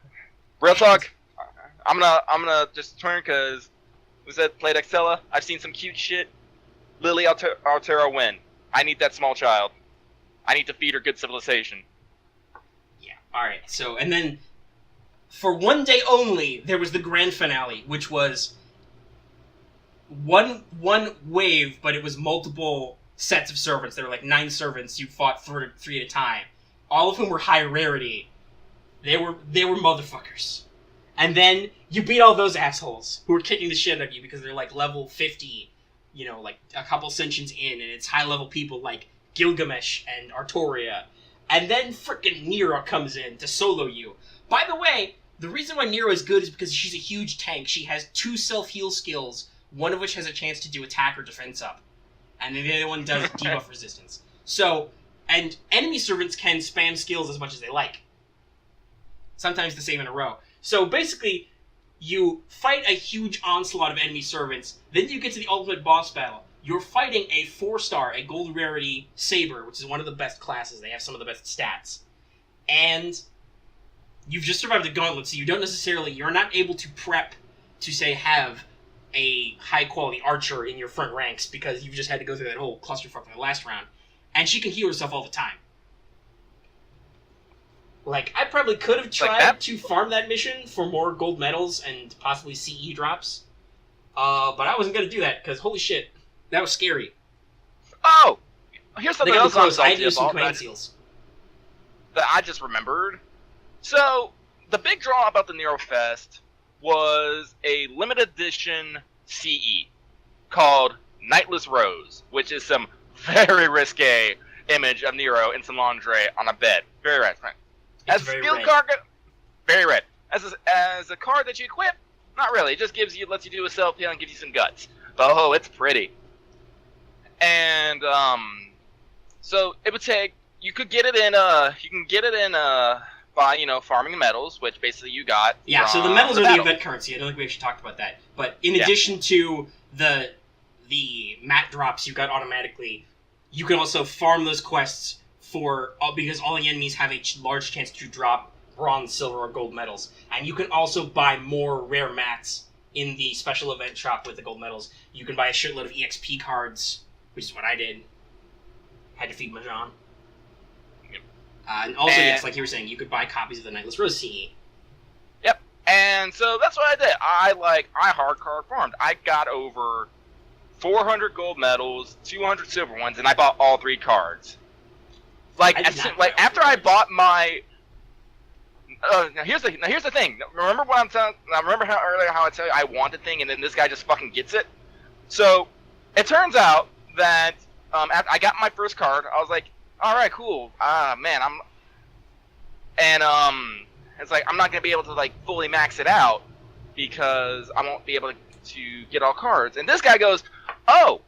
Real talk, I'm gonna just turn because we said played Extella. I've seen some cute shit. Lily Altera win. I need that small child. I need to feed her good civilization. Yeah. All right. So and then for one day only, there was the grand finale, which was one wave, but it was multiple sets of servants. There were like 9 servants. You fought 3 at a time, all of whom were high rarity. They were motherfuckers. And then you beat all those assholes who were kicking the shit out of you because they're like level 50, like a couple ascensions in, and it's high level people like Gilgamesh and Artoria. And then frickin' Nero comes in to solo you. By the way, the reason why Nero is good is because she's a huge tank. She has 2 self-heal skills, one of which has a chance to do attack or defense up. And then the other one does debuff resistance. So, and enemy servants can spam skills as much as they like. Sometimes the same in a row. So basically, you fight a huge onslaught of enemy servants, then you get to the ultimate boss battle. You're fighting a 4-star, a gold rarity saber, which is one of the best classes. They have some of the best stats. And you've just survived the gauntlet, so you're not able to prep to, say, have a high-quality archer in your front ranks because you've just had to go through that whole clusterfuck in the last round. And she can heal herself all the time. Like, I probably could have tried to farm that mission for more gold medals and possibly CE drops. But I wasn't going to do that, because holy shit, that was scary. Oh! Here's something else I'm salty about some command seals that I just remembered. So, the big draw about the Nero Fest was a limited edition CE called Nightless Rose, which is some very risque image of Nero in some lingerie on a bed. Very red. As a skill card, very red. As a card that you equip, not really. It just lets you do a self heal and gives you some guts. But oh, it's pretty. And so it would take. You could get it in. You can get it in. By farming medals, which basically you got. Yeah, so the medals are the event currency. I don't think we actually talked about that. But in addition to the mat drops you got automatically, you can also farm those quests because all the enemies have a large chance to drop bronze, silver, or gold medals, and you can also buy more rare mats in the special event shop with the gold medals, you can buy a shitload of EXP cards, which is what I did. Had to feed Mahjong. Yep. And also, yes, like you were saying, you could buy copies of the Nightless Rose CE. Yep. And so that's what I did. I hardcore farmed. I got over 400 gold medals, 200 silver ones, and I bought all 3 cards. After I bought my. Now here's the thing. Remember what I'm telling? Remember how I tell you I want a thing, and then this guy just fucking gets it. So it turns out that after I got my first card, I was like, all right, cool. It's like I'm not gonna be able to like fully max it out because I won't be able to get all cards. And this guy goes, oh,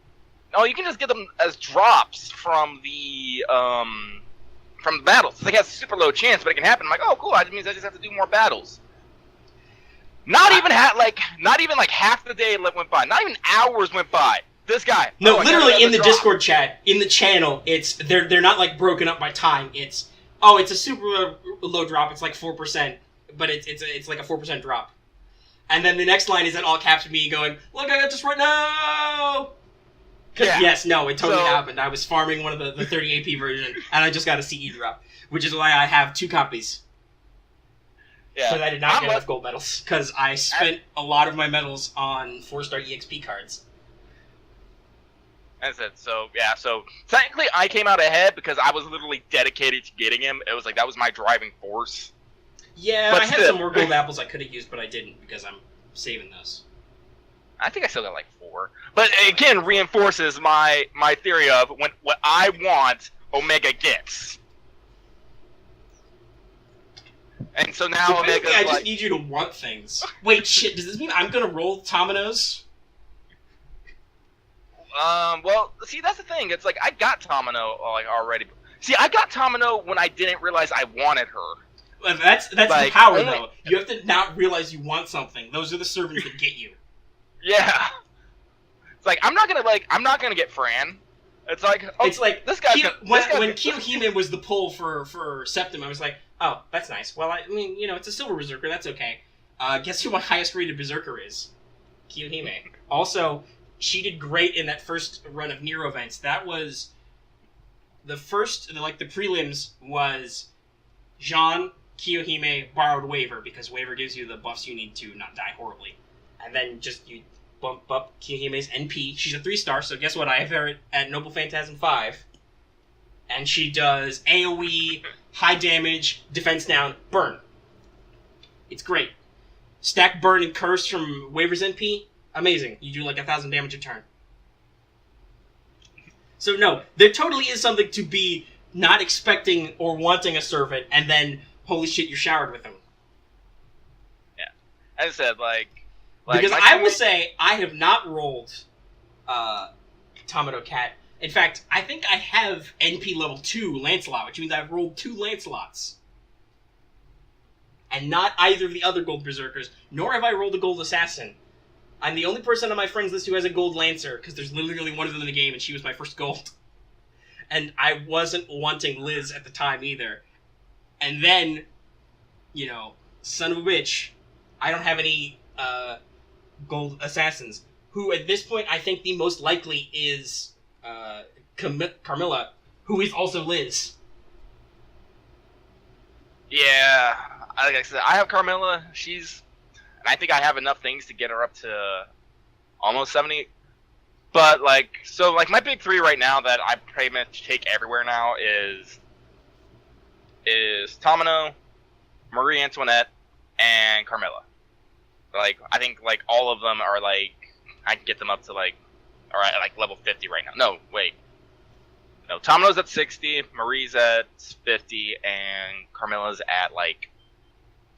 you can just get them as drops from the battles. It's like it has a super low chance, but it can happen. I'm like, oh, cool. That means I just have to do more battles. Not even half the day went by. Not even hours went by. This guy. No, literally in the Discord chat, in the channel, they're not like broken up by time. It's a super low drop. It's like 4%, but it's like a 4% drop. And then the next line is in all caps me going, "Look, I got this right now." Yes, no, it totally happened. I was farming one of the 30 AP version, and I just got a CE drop, which is why I have 2 copies. Yeah. Because I did not get enough gold medals, because I spent a lot of my medals on 4-star EXP cards. That's it. So technically I came out ahead because I was literally dedicated to getting him. It was like that was my driving force. Yeah, but I had some more gold apples I could have used, but I didn't because I'm saving those. I think I still got like 4. But again, reinforces my theory of what I want, Omega gets. And so now Omega. I just need you to want things. Wait, shit, does this mean I'm gonna roll Tominos? Well, see, that's the thing. It's like, I got Tomino, already. See, I got Tomino when I didn't realize I wanted her. Well, that's like, the power, though. You have to not realize you want something. Those are the servants that get you. Yeah. It's like, I'm not gonna get Fran. It's like, this guy. When Kiyohime was the pull for Septim, I was like, oh, that's nice. Well, I mean, it's a silver berserker, that's okay. Guess who my highest rated berserker is? Kiyohime. Also, she did great in that first run of Nero events. That was the first, the prelims was Jean, Kiyohime, borrowed Waver, because Waver gives you the buffs you need to not die horribly. And then just you bump up Kiyohime's NP. She's a 3-star, so guess what? I have her at Noble Phantasm 5. And she does AoE, high damage, defense down, burn. It's great. Stack burn and curse from Waver's NP. Amazing. You do like 1,000 damage a turn. So no, there totally is something to be not expecting or wanting a servant, and then, holy shit, you're showered with him. Yeah. As I said, because I will say, I have not rolled Tomino Cat. In fact, I think I have NP level 2 Lancelot, which means I've rolled 2 Lancelots. And not either of the other gold berserkers, nor have I rolled a gold assassin. I'm the only person on my friends list who has a gold lancer, because there's literally one of them in the game, and she was my first gold. And I wasn't wanting Liz at the time either. And then, son of a bitch, I don't have any gold assassins. Who, at this point, I think the most likely is Carmilla, who is also Liz. Yeah, like I said, I have Carmilla. And I think I have enough things to get her up to almost 70. But, my big 3 right now that I pretty much take everywhere now is Tomino, Marie Antoinette, and Carmilla. I think, all of them are, I can get them up to, level 50 right now. No, wait. No, Tomino's at 60, Marie's at 50, and Carmilla's at,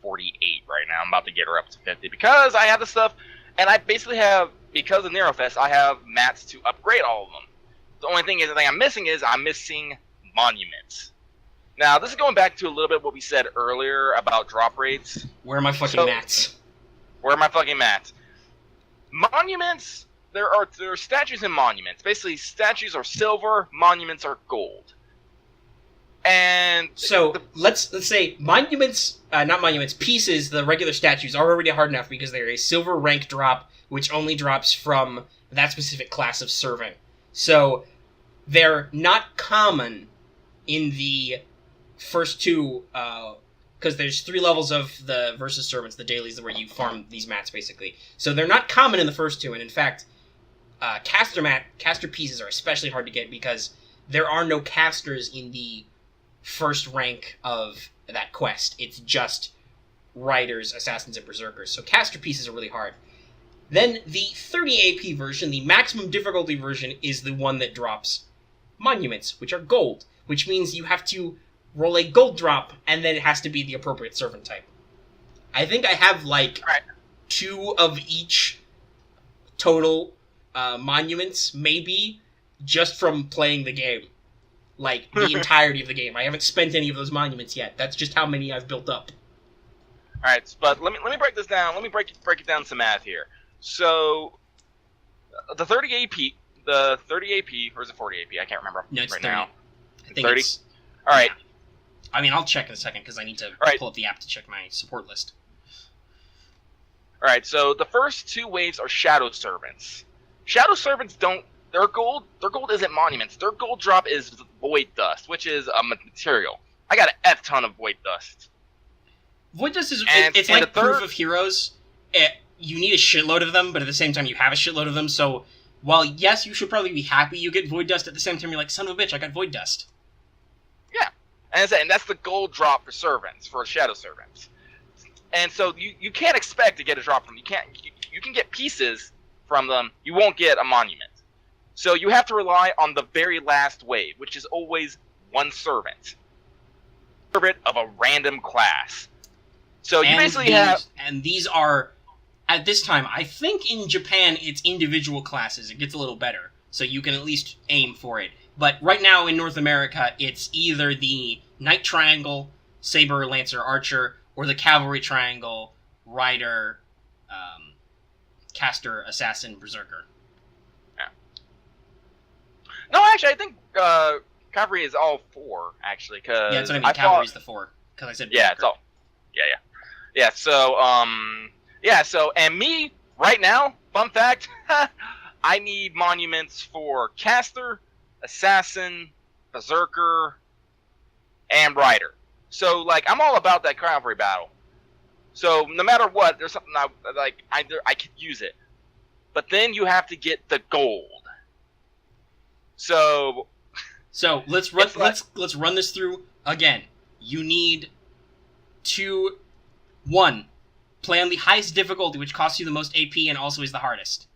48 right now. I'm about to get her up to 50 because I have the stuff, and I basically have, because of Nero Fest, I have mats to upgrade all of them. The only thing I'm missing monuments. Now, this is going back to a little bit what we said earlier about drop rates. Where are my fucking mats? Where are my fucking mats? Monuments, there are statues and monuments. Basically, statues are silver, monuments are gold. And So let's say not monuments, pieces, the regular statues are already hard enough because they're a silver rank drop, which only drops from that specific class of serving. So they're not common in the first two, because there's 3 levels of the versus servants, the dailies, where you farm these mats, basically. So they're not common in the first 2, and in fact, caster pieces are especially hard to get because there are no casters in the first rank of that quest. It's just riders, assassins, and berserkers. So caster pieces are really hard. Then the 30 AP version, the maximum difficulty version, is the one that drops monuments, which are gold, which means you have to roll a gold drop, and then it has to be the appropriate servant type. I think I have, 2 of each total monuments, maybe, just from playing the game. The entirety of the game. I haven't spent any of those monuments yet. That's just how many I've built up. Alright, but let me break this down. Let me break it down some math here. So, the 30 AP, or is it 40 AP? I can't remember no, it's right 30. now. I think 30? it's... Alright. Yeah. I mean, I'll check in a second, because I need to pull up the app to check my support list. Alright, so the first 2 waves are Shadow Servants. Shadow Servants don't... Their gold isn't monuments. Their gold drop is Void Dust, which is a material. I got an F ton of Void Dust. Void Dust is... it's like Proof of Heroes. You need a shitload of them, but at the same time you have a shitload of them, so... While, yes, you should probably be happy you get Void Dust, at the same time you're like, son of a bitch, I got Void Dust. Yeah. And that's the gold drop for servants, for Shadow Servants. And so you can't expect to get a drop from them. You can get pieces from them, you won't get a monument. So you have to rely on the very last wave, which is always 1 servant. Servant of a random class. So you basically have... And these are... At this time, I think in Japan it's individual classes. It gets a little better, so you can at least aim for it. But right now in North America, it's either the Knight Triangle, Saber, Lancer, Archer, or the Cavalry Triangle, Rider, Caster, Assassin, Berserker. Yeah. No, actually, I think Cavalry is all 4, actually. Cause yeah, that's what I mean. Cavalry's the 4, because I said Berserker. Yeah, it's all... Yeah, so, and me, right now, fun fact, I need monuments for Caster, Assassin, Berserker, and Rider. So, I'm all about that Cavalry battle. So, no matter what, there's something I could use it. But then you have to get the gold. So let's run this through again. You need 1. Play on the highest difficulty, which costs you the most AP and also is the hardest.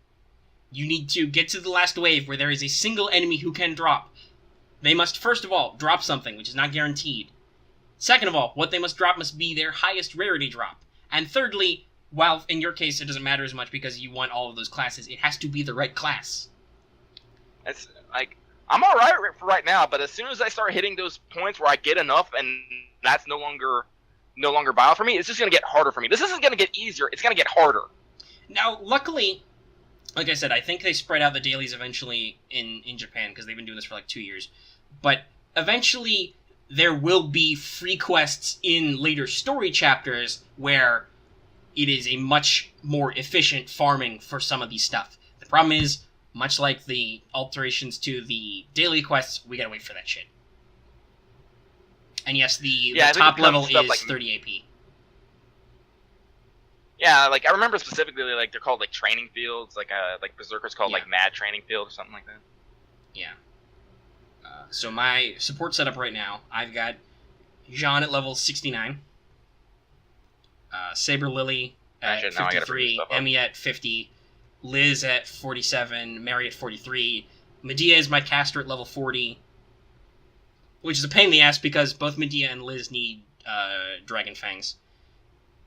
You need to get to the last wave where there is a single enemy who can drop. They must, first of all, drop something, which is not guaranteed. Second of all, what they must drop must be their highest rarity drop. And thirdly, while in your case it doesn't matter as much because you want all of those classes, it has to be the right class. It's I'm alright for right now, but as soon as I start hitting those points where I get enough and that's no longer viable for me, it's just going to get harder for me. This isn't going to get easier, it's going to get harder. Now, luckily, like I said, I think they spread out the dailies eventually in Japan, because they've been doing this for 2 years. But eventually, there will be free quests in later story chapters where it is a much more efficient farming for some of these stuff. The problem is, much like the alterations to the daily quests, we gotta wait for that shit. And yes, the top level is 30 AP. Yeah, I remember specifically, they're called, training fields, Berserker's called, Mad Training Field or something like that. Yeah. So my support setup right now, I've got Jean at level 69, Saber Lily at 53, Emmy at 50, Liz at 47, Mary at 43, Medea is my caster at level 40, which is a pain in the ass because both Medea and Liz need Dragon Fangs.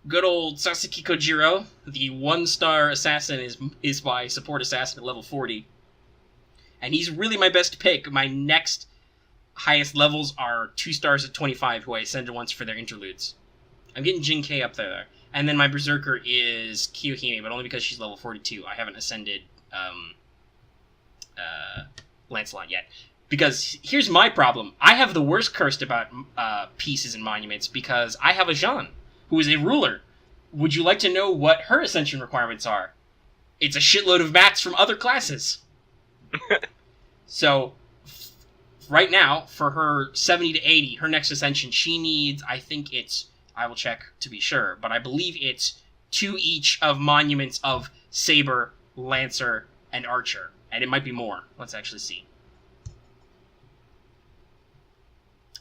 Good old Sasuke Kojiro, the 1-star assassin, is my support assassin at level 40. And he's really my best pick. My next highest levels are 2 stars at 25, who I ascended once for their interludes. I'm getting Jin K up there. And then my Berserker is Kiyohime, but only because she's level 42. I haven't ascended Lancelot yet. Because here's my problem. I have the worst curse about pieces and monuments because I have a Jean, who is a ruler. Would you like to know what her Ascension requirements are? It's a shitload of mats from other classes. So, right now, for her 70 to 80, her next Ascension, she needs, I think it's, I will check to be sure, but I believe it's 2 each of monuments of Saber, Lancer, and Archer. And it might be more. Let's actually see.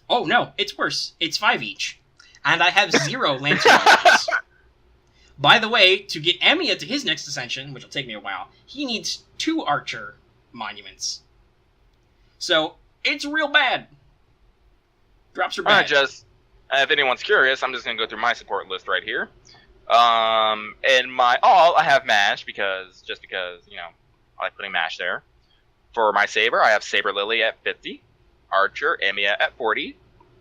Oh, no, it's worse. It's 5 each. And I have 0 Lancer monuments. By the way, to get Emiya to his next Ascension, which will take me a while, he needs 2 Archer monuments. So, it's real bad. Drops are bad. If anyone's curious, I'm just going to go through my support list right here. In my all, I have Mash, because, you know, I like putting Mash there. For my Saber, I have Saber Lily at 50. Archer, Emiya at 40.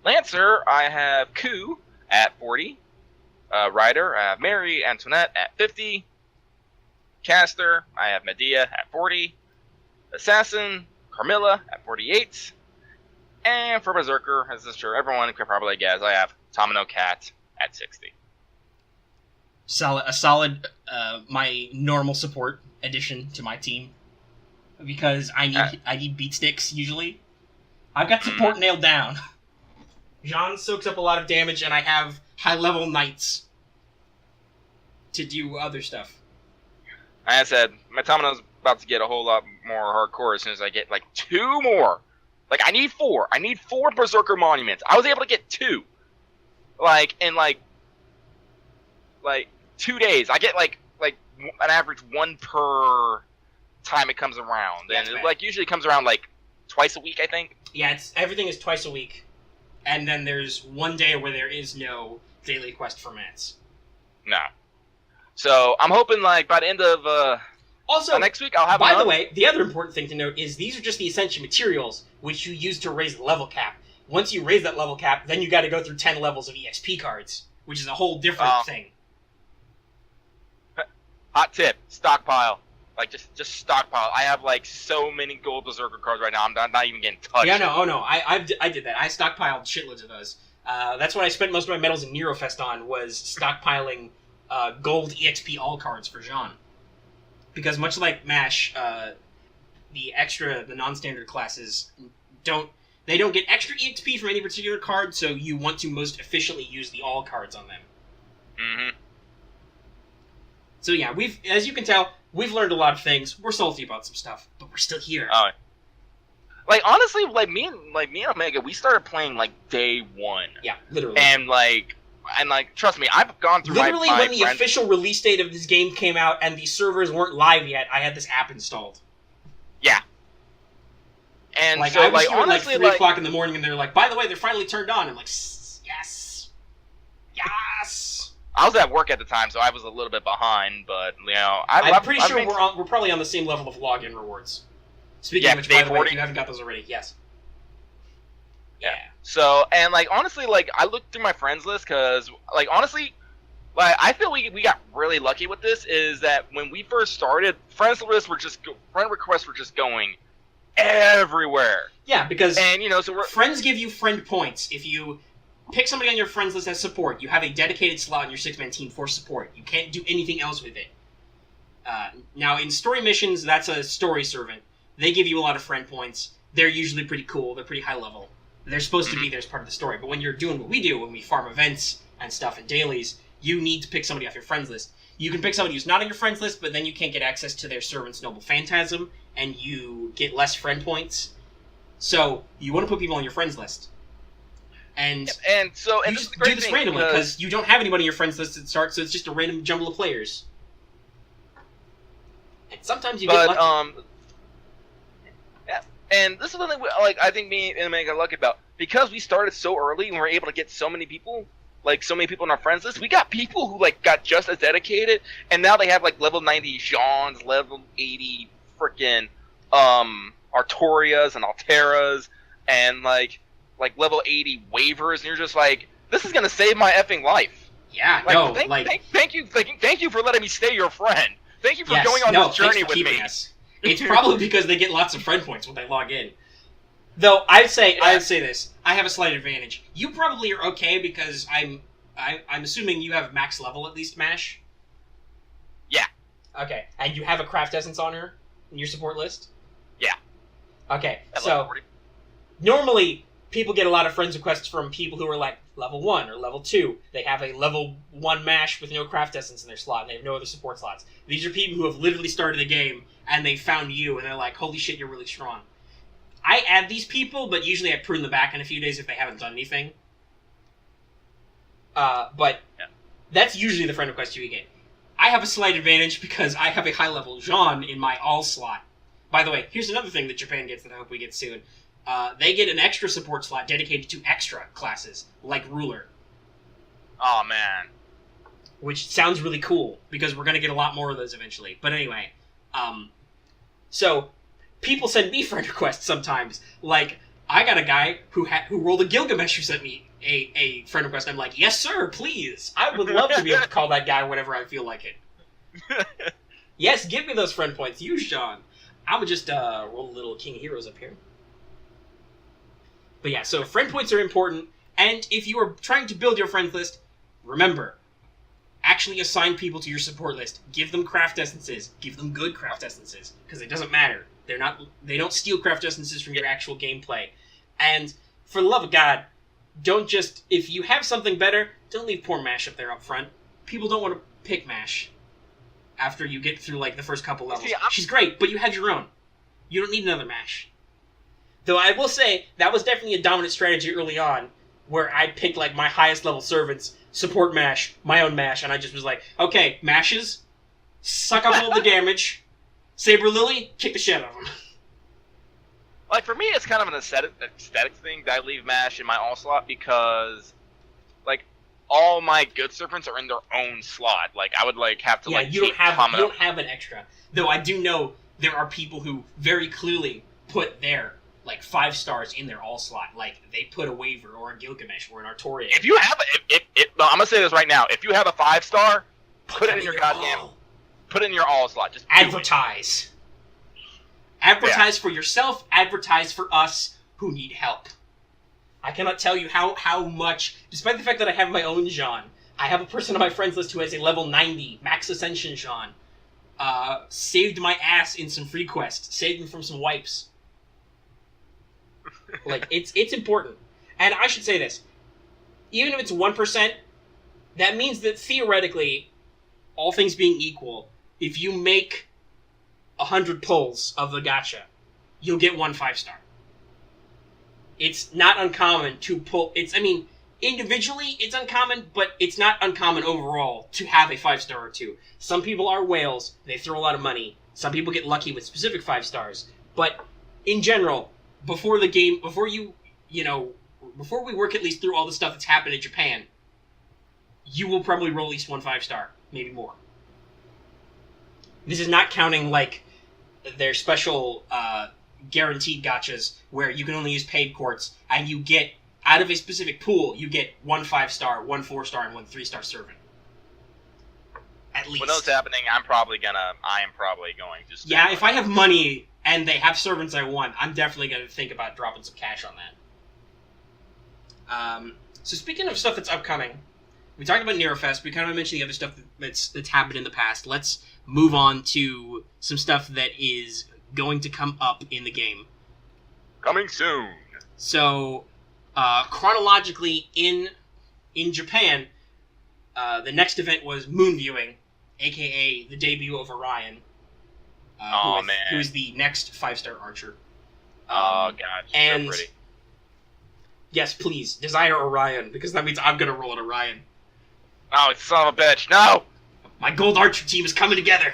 Lancer, I have Ku at 40. Rider, I have Mary Antoinette at 50. Caster, I have Medea at 40. Assassin, Carmilla at 48. And for Berserker, as I'm sure everyone can probably guess, I have Tamino Cat at 60. A solid, my normal support addition to my team. Because I need beat sticks, usually. I've got support nailed down. Jean soaks up a lot of damage, and I have high-level knights to do other stuff. Like I said, my Tamino's about to get a whole lot more hardcore as soon as I get, 2 more. I need 4. I need 4 Berserker monuments. I was able to get 2. In 2 days. I get, an average 1 per time it comes around. Yeah, and it, usually comes around, twice a week, I think. Yeah, everything is twice a week. And then there's 1 day where there is no daily quest for mats. No. So, I'm hoping, by the end of, also, next week, I'll have by the way, the other important thing to note is these are just the Ascension materials, which you use to raise the level cap. Once you raise that level cap, then you gotta go through 10 levels of EXP cards, which is a whole different thing. Hot tip, stockpile. Just stockpile. I have, so many gold Berserker cards right now, I'm not even getting touched. Yeah, no, I did that. I stockpiled shitloads of those. That's what I spent most of my medals in Nero Fest on, was stockpiling gold EXP all cards for Jean. Because much like MASH, the non-standard classes don't get extra EXP from any particular card, so you want to most efficiently use the all cards on them. Mm-hmm. So yeah, as you can tell, we've learned a lot of things. We're salty about some stuff, but we're still here. Oh. Honestly, me and Omega, we started playing, day 1. Yeah, literally. And, trust me, I've gone through literally when the official release date of this game came out and the servers weren't live yet, I had this app installed. Yeah. And so, I was here honestly, at 3 o'clock in the morning, and they're like, by the way, they're finally turned on. I'm like, yes! Yes! I was at work at the time, so I was a little bit behind, but, I'm pretty sure we're probably on the same level of login rewards. Speaking of which, by the way, if you haven't got those already, yes. Yeah. So, and, honestly, I looked through my friends list, because, honestly, I feel we got really lucky with this, is that when we first started, friend requests were just going everywhere. Yeah, because so friends give you friend points. If you pick somebody on your friends list as support, you have a dedicated slot in your 6-man team for support. You can't do anything else with it. Now, in story missions, that's a story servant. They give you a lot of friend points. They're usually pretty cool. They're pretty high level. They're supposed to be there as part of the story. But when you're doing what we do, when we farm events and stuff and dailies, you need to pick somebody off your friends list. You can pick somebody who's not on your friends list, but then you can't get access to their servant's noble phantasm, and you get less friend points. So, you want to put people on your friends list. And you just do this randomly, because you don't have anybody on your friends list at the start, so it's just a random jumble of players. And sometimes you get lucky. Yeah, and this is something I think me and Meg got lucky about. Because we started so early and we were able to get so many people, in our friends list, we got people who, got just as dedicated, and now they have, level 90 Jeans, level 80 frickin', Artorias and Alteras, and, level 80 waivers, and you're just this is gonna save my effing life. Yeah, thank you for letting me stay your friend. Thank you for going on this journey with me. It's probably because they get lots of friend points when they log in. Though I'd say this. I have a slight advantage. You probably are okay because I'm assuming you have max level at least, Mash. Yeah. Okay, and you have a craft essence on her in your support list. Yeah. Okay, so normally people get a lot of friends requests from people who are like level 1 or level 2. They have a level 1 Mash with no craft essence in their slot, and they have no other support slots. These are people who have literally started the game, and they found you, and they're like, holy shit, you're really strong. I add these people, but usually I prune them back in a few days if they haven't done anything. But that's usually the friend request you get. I have a slight advantage because I have a high-level Jean in my all slot. By the way, here's another thing that Japan gets that I hope we get soon. They get an extra support slot dedicated to extra classes, like Ruler. Oh, man. Which sounds really cool, because we're going to get a lot more of those eventually. But anyway, so people send me friend requests sometimes. Like, I got a guy who rolled a Gilgamesh who sent me a friend request. I'm like, yes, sir, please. I would love to be able to call that guy whenever I feel like it. Yes, give me those friend points. Use Sean. I would just roll a little King of Heroes up here. But yeah, so friend points are important. And if you are trying to build your friends list, remember, actually assign people to your support list. Give them craft essences. Give them good craft essences. Because it doesn't matter. They don't steal craft essences from your actual gameplay. And for the love of God, don't just, if you have something better, don't leave poor Mash up there up front. People don't want to pick Mash after you get through like the first couple levels. She's great, but you have your own. You don't need another Mash. Though I will say, that was definitely a dominant strategy early on, where I picked like my highest level servants, support Mash, my own Mash, and I just was like, okay, Mashes, suck up all the damage, Saber Lily, kick the shit out of them. Like, for me, it's kind of an aesthetic thing that I leave Mash in my all slot because, like, all my good servants are in their own slot. Like, I would, like, have to, you don't have an extra. Though I do know there are people who very clearly put their, like, 5 stars in their all slot. Like, they put a Waver or a Gilgamesh or an Artorias. If you have no, I'm gonna say this right now. If you have a 5-star, put it in your goddamn... Put it in your all slot. Just advertise. Advertise for yourself, advertise for us who need help. I cannot tell you how much, despite the fact that I have my own Jean, I have a person on my friends list who has a level 90 max Ascension Jean. Saved my ass in some free quests. Saved me from some wipes. Like, it's important. And I should say this. Even if it's 1%, that means that theoretically, all things being equal, if you make 100 pulls of the gacha, you'll get 1 5-star. It's not uncommon to pull... individually it's uncommon, but it's not uncommon overall to have a 5-star or 2. Some people are whales, they throw a lot of money. Some people get lucky with specific 5 stars. But, in general, before we work at least through all the stuff that's happened in Japan, you will probably roll at least 1 5-star, maybe more. This is not counting, like, their special guaranteed gachas where you can only use paid courts, and you get, out of a specific pool, you get 1 5-star, 1 4-star, and 1 3-star servant. At least. When those happening, I am probably going to... Yeah, if I have money and they have servants I want, I'm definitely going to think about dropping some cash on that. So speaking of stuff that's upcoming, we talked about Nero Fest. We kind of mentioned the other stuff that's happened in the past. Let's move on to some stuff that is going to come up in the game. Coming soon. So, chronologically, in Japan, the next event was Moon Viewing, a.k.a. the debut of Orion. Who's the next 5-star archer. Oh, God, she's so pretty. Yes, please, desire Orion, because that means I'm going to roll an Orion. Oh, son of a bitch, no! My gold archer team is coming together.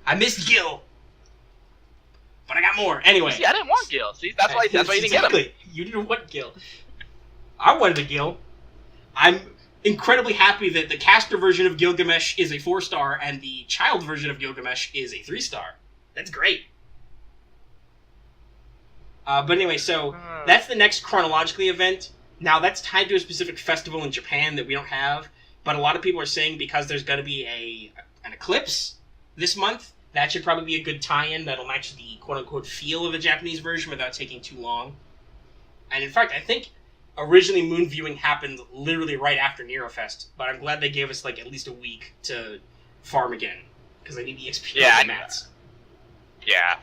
I missed Gil. But I got more. Anyway. See, I didn't want Gil. See, that's why you didn't get him. You didn't want Gil. I wanted a Gil. I'm incredibly happy that the caster version of Gilgamesh is a 4-star and the child version of Gilgamesh is a 3-star. That's great. But anyway, so that's the next chronologically event. Now, that's tied to a specific festival in Japan that we don't have, but a lot of people are saying because there's going to be an eclipse this month, that should probably be a good tie-in that'll match the quote-unquote feel of the Japanese version without taking too long. And in fact, I think originally moon viewing happened literally right after Nero Fest, but I'm glad they gave us like at least a week to farm again, because I need EXP on the mats. Yeah.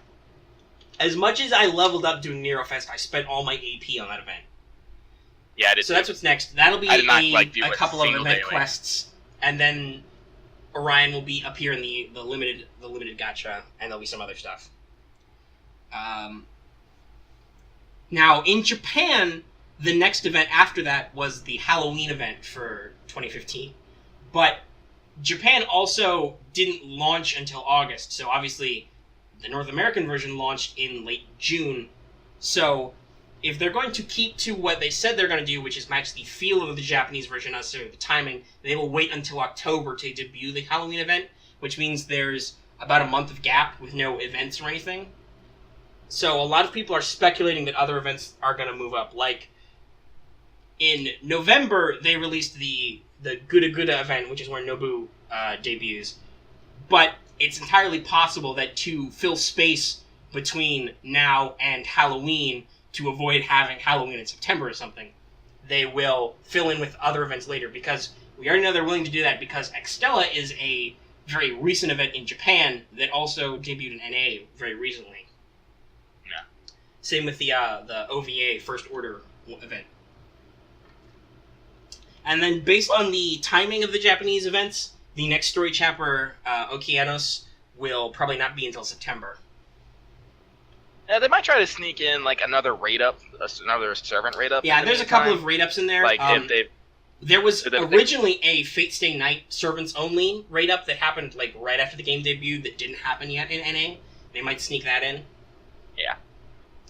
As much as I leveled up doing Nero Fest, I spent all my AP on that event. Yeah, I did. So that's what's next. That'll be a couple of event daily quests, and then Orion will be up here in the limited gacha, and there'll be some other stuff. Now in Japan, the next event after that was the Halloween event for 2015, but Japan also didn't launch until August. So obviously, the North American version launched in late June. So if they're going to keep to what they said they're going to do, which is match the feel of the Japanese version, not necessarily the timing, they will wait until October to debut the Halloween event, which means there's about a month of gap with no events or anything. So a lot of people are speculating that other events are going to move up. Like, in November, they released the Guda Guda event, which is where Nobu debuts. But it's entirely possible that to fill space between now and Halloween, to avoid having Halloween in September or something, they will fill in with other events later, because we already know they're willing to do that, because Extella is a very recent event in Japan that also debuted in NA very recently. Yeah. Same with the OVA First Order event. And then based on the timing of the Japanese events, the next story chapter, Okeanos, will probably not be until September. Yeah, they might try to sneak in like another raid up, another servant raid up. Yeah, there's a couple of raid ups in there. Like if they, there was originally a Fate Stay Night servants only raid up that happened like right after the game debuted that didn't happen yet in NA. They might sneak that in. Yeah,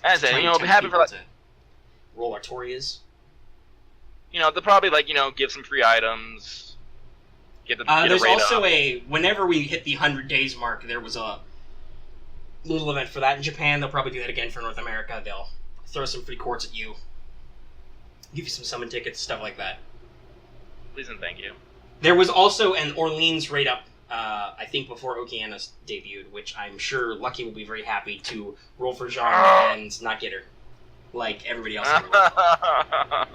as I said, it'll be happy for like roll Artorias. They'll probably give some free items. There's also whenever we hit the 100 days mark, there was a little event for that in Japan. They'll probably do that again for North America. They'll throw some free quartz at you, give you some summon tickets, stuff like that. Please and thank you. There was also an Orleans raid up, I think before Okeanos debuted, which I'm sure Lucky will be very happy to roll for Jean and not get her, like everybody else in the world.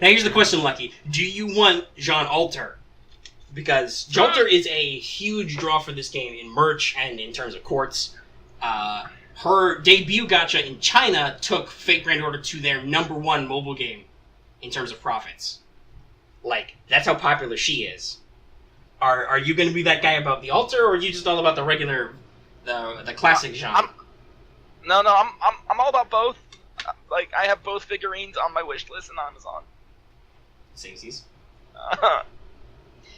Now here's the question, Lucky. Do you want Jean Alter? Because Jean Alter is a huge draw for this game in merch and in terms of quartz. Her debut gacha in China took Fate Grand Order to their #1 mobile game in terms of profits. Like, that's how popular she is. Are you going to be that guy about the Alter, or are you just all about the regular, the classic Jean? No, I'm all about both. Like, I have both figurines on my wish list on Amazon. Samesies.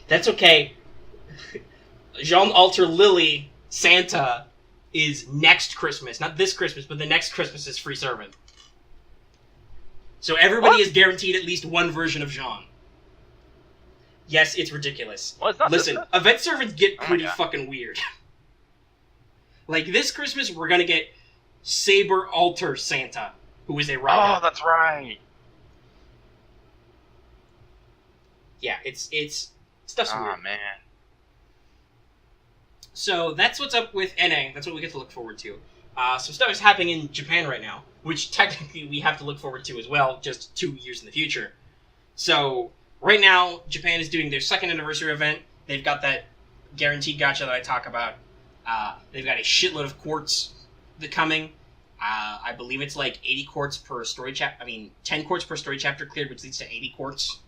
That's okay. Jean Alter Lily Santa is next Christmas. Not this Christmas, but the next Christmas is free servant. So everybody is guaranteed at least one version of Jean. Yes, it's ridiculous. Well, it's not. Listen, event servants get pretty fucking weird. Like, this Christmas, we're gonna get Saber Alter Santa, who is a rider. Oh, that's right. Yeah, it's stuff's weird. Oh, man. So that's what's up with NA. That's what we get to look forward to. Some stuff is happening in Japan right now, which technically we have to look forward to as well, just 2 years in the future. So right now, Japan is doing their 2nd anniversary event. They've got that guaranteed gacha that I talk about. They've got a shitload of quartz coming. I believe it's like 80 quartz per story chapter. 10 quartz per story chapter cleared, which leads to 80 quartz.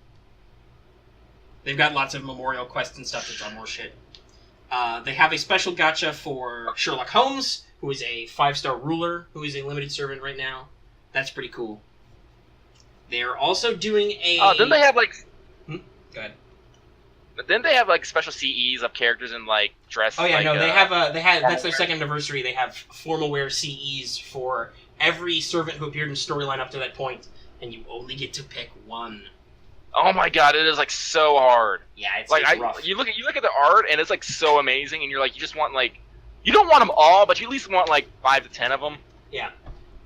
They've got lots of memorial quests and stuff that draw more shit. They have a special gacha for Sherlock Holmes, who is a 5-star ruler, who is a limited servant right now. That's pretty cool. They're also doing a... didn't they have, like... Go ahead. Didn't they have, like, special CEs of characters in, like, dress? Oh, yeah, like, no, they have that's their 2nd anniversary. They have formal wear CEs for every servant who appeared in storyline up to that point, and you only get to pick one. Oh my god, it is like so hard. Yeah, it's like rough. You look at the art and it's like so amazing, and you're like, you just want like, you don't want them all, but you at least want like 5 to 10 of them. Yeah.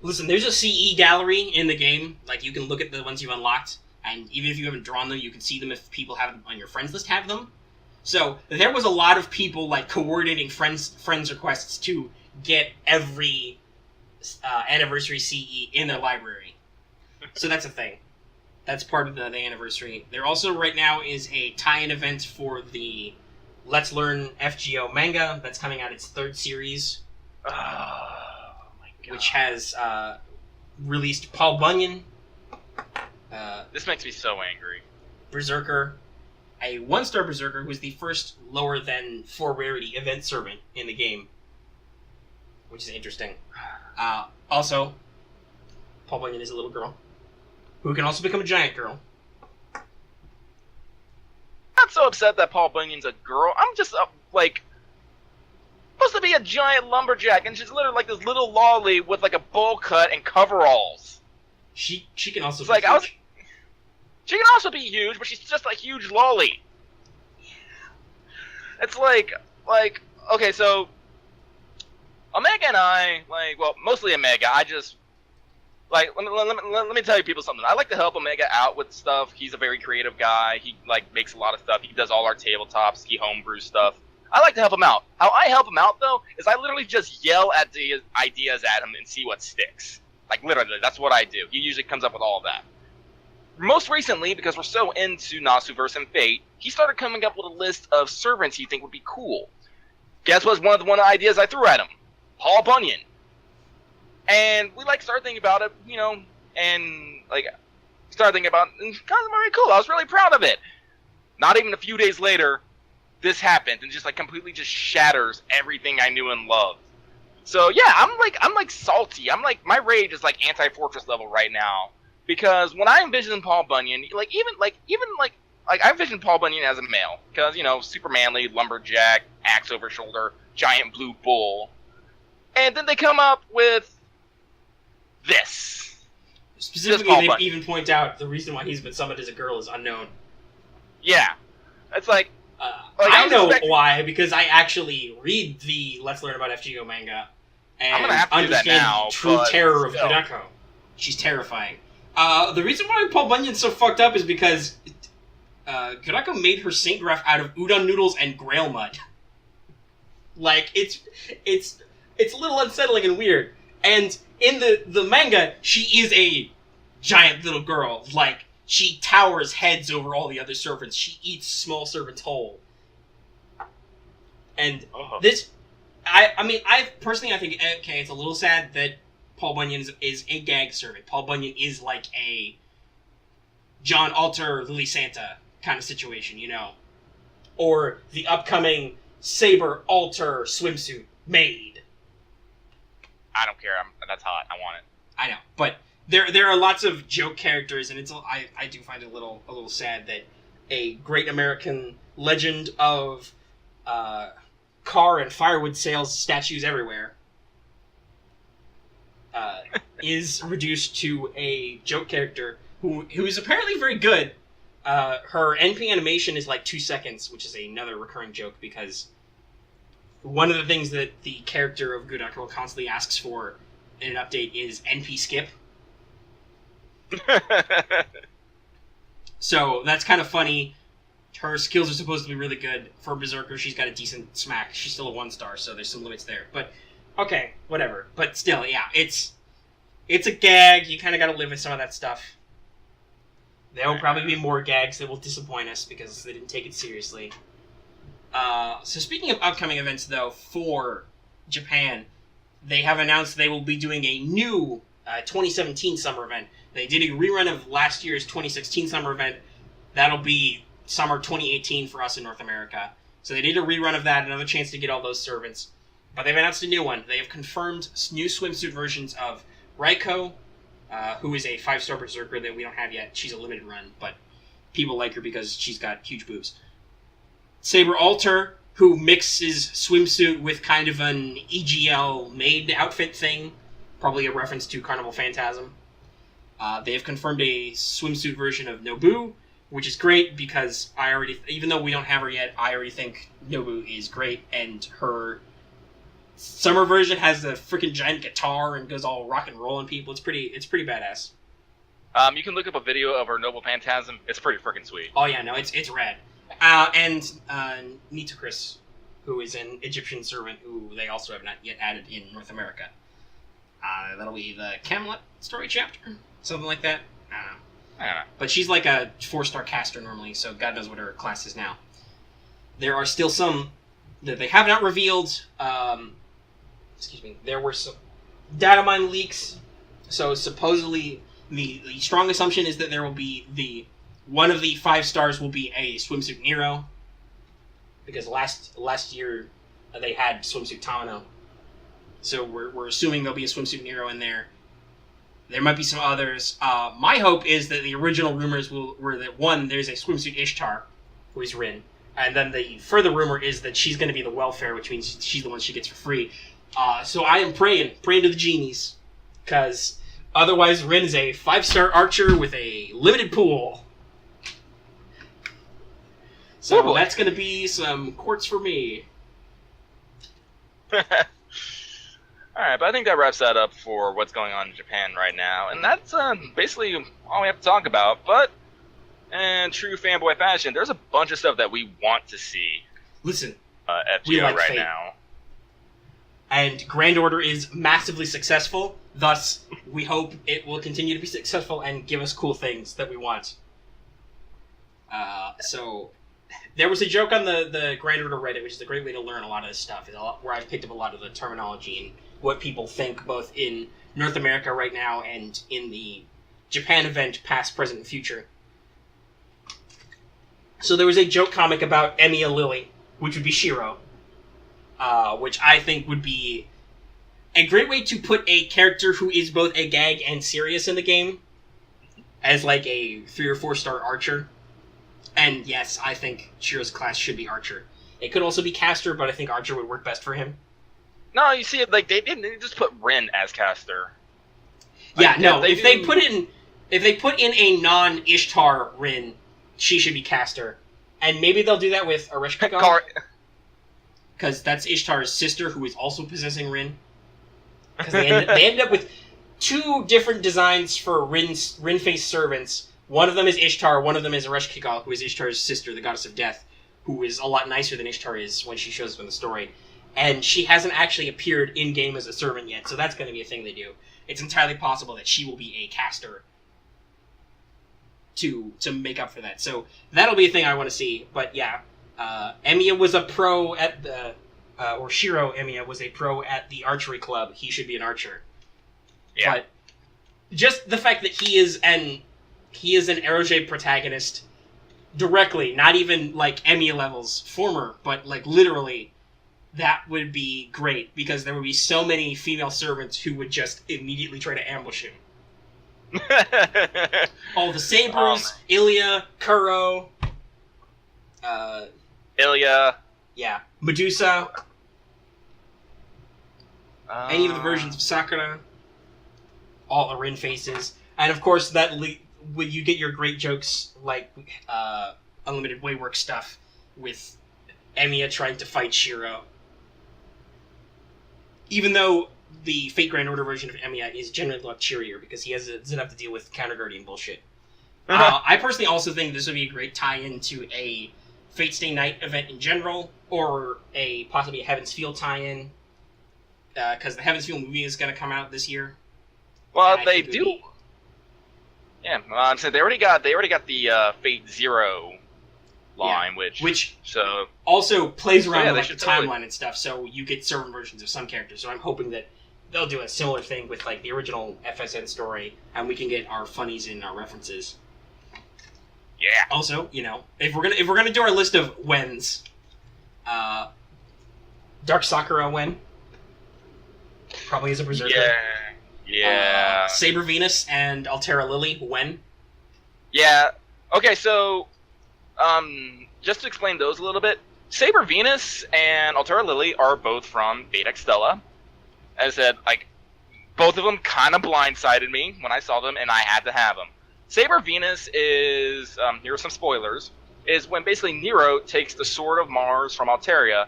Listen, there's a CE gallery in the game. Like, you can look at the ones you've unlocked, and even if you haven't drawn them, you can see them if people have them on your friends list have them. So there was a lot of people like coordinating friends requests to get every anniversary CE in their library. So that's a thing. That's part of the anniversary. There also right now is a tie-in event for the Let's Learn FGO manga that's coming out its 3rd series. Oh my god. Which has released Paul Bunyan. This makes me so angry. Berserker. A 1-star Berserker who was the first lower than 4 rarity event servant in the game. Which is interesting. Also, Paul Bunyan is a little girl. Who can also become a giant girl. I'm not so upset that Paul Bunyan's a girl. I'm just, supposed to be a giant lumberjack, and she's literally like this little lolly with like a bowl cut and coveralls. She can also be huge. She can also be huge, but she's just a huge lolly. It's okay, so Omega and I, mostly Omega, let me tell you people something. I like to help Omega out with stuff. He's a very creative guy. He, makes a lot of stuff. He does all our tabletops. He homebrews stuff. I like to help him out. How I help him out, though, is I literally just yell at the ideas at him and see what sticks. Literally, that's what I do. He usually comes up with all of that. Most recently, because we're so into Nasuverse and Fate, he started coming up with a list of servants he think would be cool. Guess what's one of the ideas I threw at him? Paul Bunyan. And we started thinking about it, started thinking about it, and kind of very cool. I was really proud of it. Not even a few days later, this happened and just completely just shatters everything I knew and loved. So yeah, I'm salty. My rage is anti-fortress level right now, because when I envision Paul Bunyan, I envision Paul Bunyan as a male, because super manly, lumberjack, axe over shoulder, giant blue bull, and then they come up with this. Specifically, they even point out the reason why he's been summoned as a girl is unknown. Yeah, it's I know why, because I actually read the Let's Learn About FGO manga and understand the true terror of Gudako. She's terrifying. The reason why Paul Bunyan's so fucked up is because Gudako made her saint ref out of udon noodles and grail mud. It's a little unsettling and weird. And in the manga, she is a giant little girl. She towers heads over all the other servants. She eats small servants whole. And I personally think, okay, it's a little sad that Paul Bunyan is a gag servant. Paul Bunyan is a John Alter, Lily Santa kind of situation, Or the upcoming Saber Alter swimsuit maid. I don't care. That's hot. I want it. I know, but there are lots of joke characters, and I do find it a little sad that a great American legend of car and firewood sales statues everywhere is reduced to a joke character who is apparently very good. Her NP animation is 2 seconds, which is another recurring joke, because one of the things that the character of Gudako constantly asks for in an update is NP skip. So that's kind of funny. Her skills are supposed to be really good. For Berserker, she's got a decent smack. She's still a 1-star, so there's some limits there. But, okay, whatever. But still, yeah, it's a gag. You kind of got to live with some of that stuff. There will probably be more gags that will disappoint us because they didn't take it seriously. So speaking of upcoming events, though, for Japan, they have announced they will be doing a new 2017 summer event. They did a rerun of last year's 2016 summer event. That'll be summer 2018 for us in North America. So they did a rerun of that, another chance to get all those servants. But they've announced a new one. They have confirmed new swimsuit versions of Raiko, who is a 5-star Berserker that we don't have yet. She's a limited run, but people like her because she's got huge boobs. Saber Alter, who mixes swimsuit with kind of an EGL maid outfit thing, probably a reference to Carnival Phantasm. They have confirmed a swimsuit version of Nobu, which is great because even though we don't have her yet, I already think Nobu is great, and her summer version has a freaking giant guitar and goes all rock and roll on people. It's pretty badass. You can look up a video of her Noble Phantasm. It's pretty freaking sweet. Oh yeah, no, it's rad. And Nitocris, who is an Egyptian servant who they also have not yet added in North America. That'll be the Camelot story chapter, something like that. I don't know. But she's like a 4-star caster normally, so God knows what her class is now. There are still some that they have not revealed. There were some data mine leaks. So supposedly, the strong assumption is that there will be one of the 5 stars will be a swimsuit Nero, because last year they had swimsuit Tamino. So we're assuming there'll be a swimsuit Nero in there. There might be some others. My hope is that the original rumors were that, one, there's a swimsuit Ishtar, who is Rin, and then the further rumor is that she's going to be the welfare, which means she's the one she gets for free. So I am praying to the genies, because otherwise Rin is a 5-star archer with a limited pool. So that's going to be some quartz for me. Alright, but I think that wraps that up for what's going on in Japan right now. And that's basically all we have to talk about. But in true fanboy fashion, there's a bunch of stuff that we want to see. Listen, FGO like right Fate. Now. And Grand Order is massively successful. Thus, we hope it will continue to be successful and give us cool things that we want. So, there was a joke on the Grand Order Reddit, which is a great way to learn a lot of this stuff, where I've picked up a lot of the terminology and what people think, both in North America right now and in the Japan event, past, present, and future. So there was a joke comic about Emiya Lily, which would be Shiro, which I think would be a great way to put a character who is both a gag and serious in the game as like a 3 or 4-star archer. And yes, I think Shiro's class should be archer. It could also be caster, but I think archer would work best for him. No, you see, like they didn't just put Rin as caster. Like, yeah, no. If they put in a non-Ishtar Rin, she should be caster, and maybe they'll do that with Areshkigal, because that's Ishtar's sister, who is also possessing Rin. Because they ended up with 2 different designs for Rin-faced servants. One of them is Ishtar, one of them is Areshkigal, who is Ishtar's sister, the goddess of death, who is a lot nicer than Ishtar is when she shows up in the story. And she hasn't actually appeared in-game as a servant yet, so that's going to be a thing they do. It's entirely possible that she will be a caster to make up for that. So that'll be a thing I want to see. But yeah, Emiya was a pro at the... or Shiro Emiya was a pro at the archery club. He should be an archer. Yeah. But just the fact that he is an Eroge protagonist directly, not even like Emiya levels, former, but like literally... That would be great, because there would be so many female servants who would just immediately try to ambush him. All the Sabers, Ilya, Kuro, Ilya. Yeah, Medusa. Any of the versions of Sakura. All the Rin faces. And of course, you get your great jokes like Unlimited Waywork stuff with Emiya trying to fight Shiro. Even though the Fate Grand Order version of Emiya is generally a lot cheerier, because he doesn't have to deal with Counter Guardian bullshit. I personally also think this would be a great tie-in to a Fate Stay Night event in general, or possibly a Heaven's Feel tie-in, because the Heaven's Feel movie is going to come out this year. Well, they do. Yeah, so they already got the Fate Zero line, which so also plays around with the timeline and stuff, so you get certain versions of some characters. So I'm hoping that they'll do a similar thing with like the original FSN story, and we can get our funnies and our references. Yeah. Also, if we're gonna do our list of whens, Dark Sakura when probably as a berserker. Yeah. Saber Venus and Altera Lily when. Yeah. Okay, so. Just to explain those a little bit, Saber Venus and Altera Lily are both from Fate Stella. As I said, like, both of them kind of blindsided me when I saw them, and I had to have them. Saber Venus is, here are some spoilers, is when basically Nero takes the Sword of Mars from Alteria,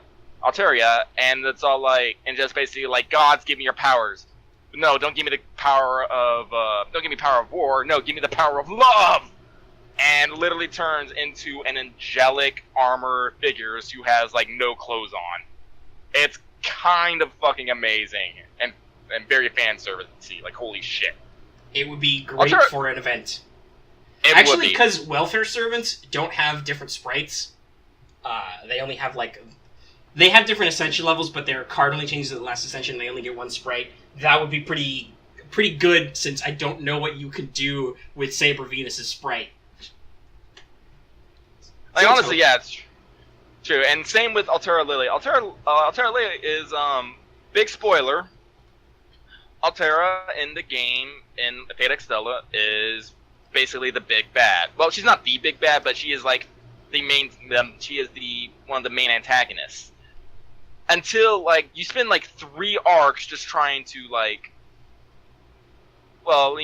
and it's all like, and just basically like, gods, give me your powers. No, don't give me the power of, don't give me power of war. No, give me the power of love. and literally turns into an angelic armor figure who has like no clothes on. It's kind of fucking amazing and very fan servicey. Like, holy shit! It would be great for an event. Actually, because welfare servants don't have different sprites. They only have they have different ascension levels, but they're cardinally changed to the last ascension. They only get one sprite. That would be pretty good, since I don't know what you could do with Saber Venus's sprite. Like, honestly, yeah, it's true. And same with Altera Lily. Altera Lily is, big spoiler, Altera in the game, in Fate Extella, is basically the big bad. Well, she's not the big bad, but she is, like, she is one of the main antagonists. Until, like, you spend, like, 3 arcs just trying to, like, well,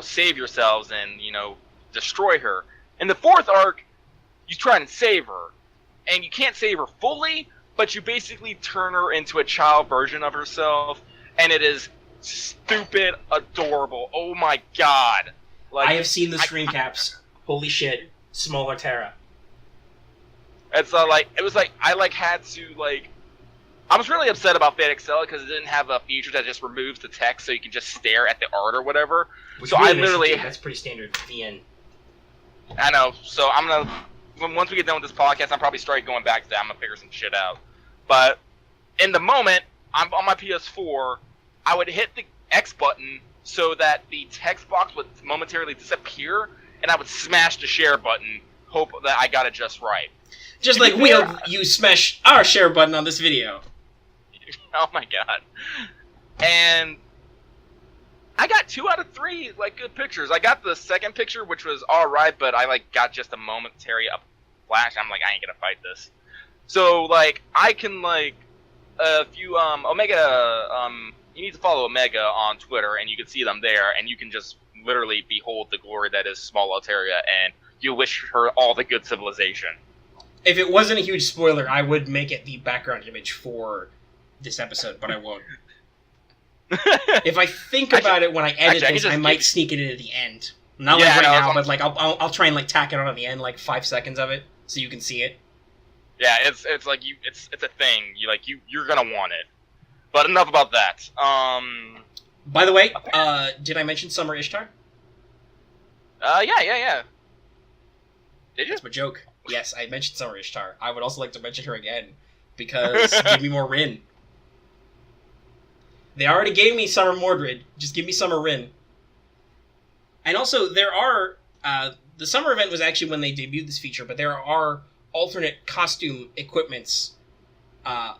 save yourselves and, destroy her. In the 4th arc, you try and save her. And you can't save her fully, but you basically turn her into a child version of herself, and it is stupid adorable. Oh my god. Like, I have seen the screen caps. Holy shit. Smaller Terra. It's I was really upset about Fate Extella because it didn't have a feature that just removes the text so you can just stare at the art or whatever. Which really that's pretty standard VN. I know. So I'm gonna, once we get done with this podcast, I'm probably start going back to that. I'm gonna figure some shit out. But in the moment, I'm on my PS4. I would hit the X button so that the text box would momentarily disappear, and I would smash the share button, hope that I got it just right. Just like you smash our share button on this video. Oh my god. And I got 2 out of 3 good pictures. I got the second picture, which was alright, but I got just a momentary flash. I'm like, I ain't gonna fight this. So I can if you Omega you need to follow Omega on Twitter, and you can see them there, and you can just literally behold the glory that is small Alteria, and you wish her all the good civilization. If it wasn't a huge spoiler, I would make it the background image for this episode, but I won't. If I think about it when I edit this, I might sneak it in at the end. Not right now, but I'll try and tack it on at the end, 5 seconds of it, so you can see it. Yeah, it's a thing. You're gonna want it. But enough about that. By the way, did I mention Summer Ishtar? Yeah. Did you? That's my joke. Yes, I mentioned Summer Ishtar. I would also like to mention her again, because give me more Rin. They already gave me Summer Mordred. Just give me Summer Rin. And also, there are... the summer event was actually when they debuted this feature, but there are alternate costume equipments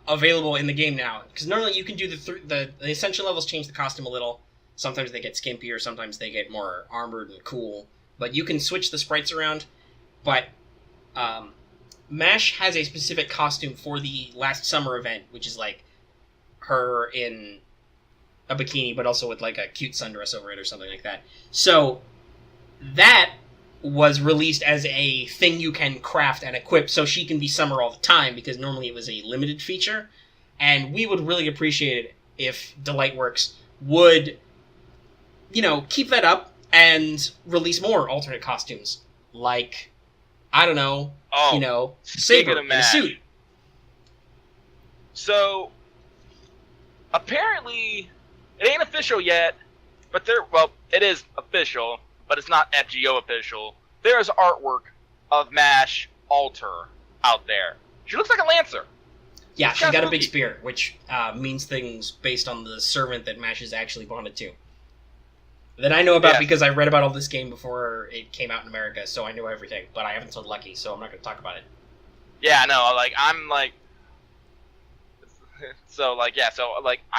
available in the game now. Because normally you can do the Ascension levels change the costume a little. Sometimes they get skimpier, sometimes they get more armored and cool. But you can switch the sprites around. But MASH has a specific costume for the last summer event, which is her in a bikini, but also with a cute sundress over it or something like that. So that was released as a thing you can craft and equip so she can be summer all the time, because normally it was a limited feature. And we would really appreciate it if Delightworks would, keep that up and release more alternate costumes. I don't know, Saber in a suit. So, apparently, it ain't official yet, but it is official, but it's not FGO official. There is artwork of MASH Alter out there. She looks like a Lancer. Yeah, she's got a big spear, which means things based on the servant that MASH is actually bonded to. That I know about because I read about all this game before it came out in America, so I know everything. But I haven't told Lucky, so I'm not going to talk about it. Yeah, no, I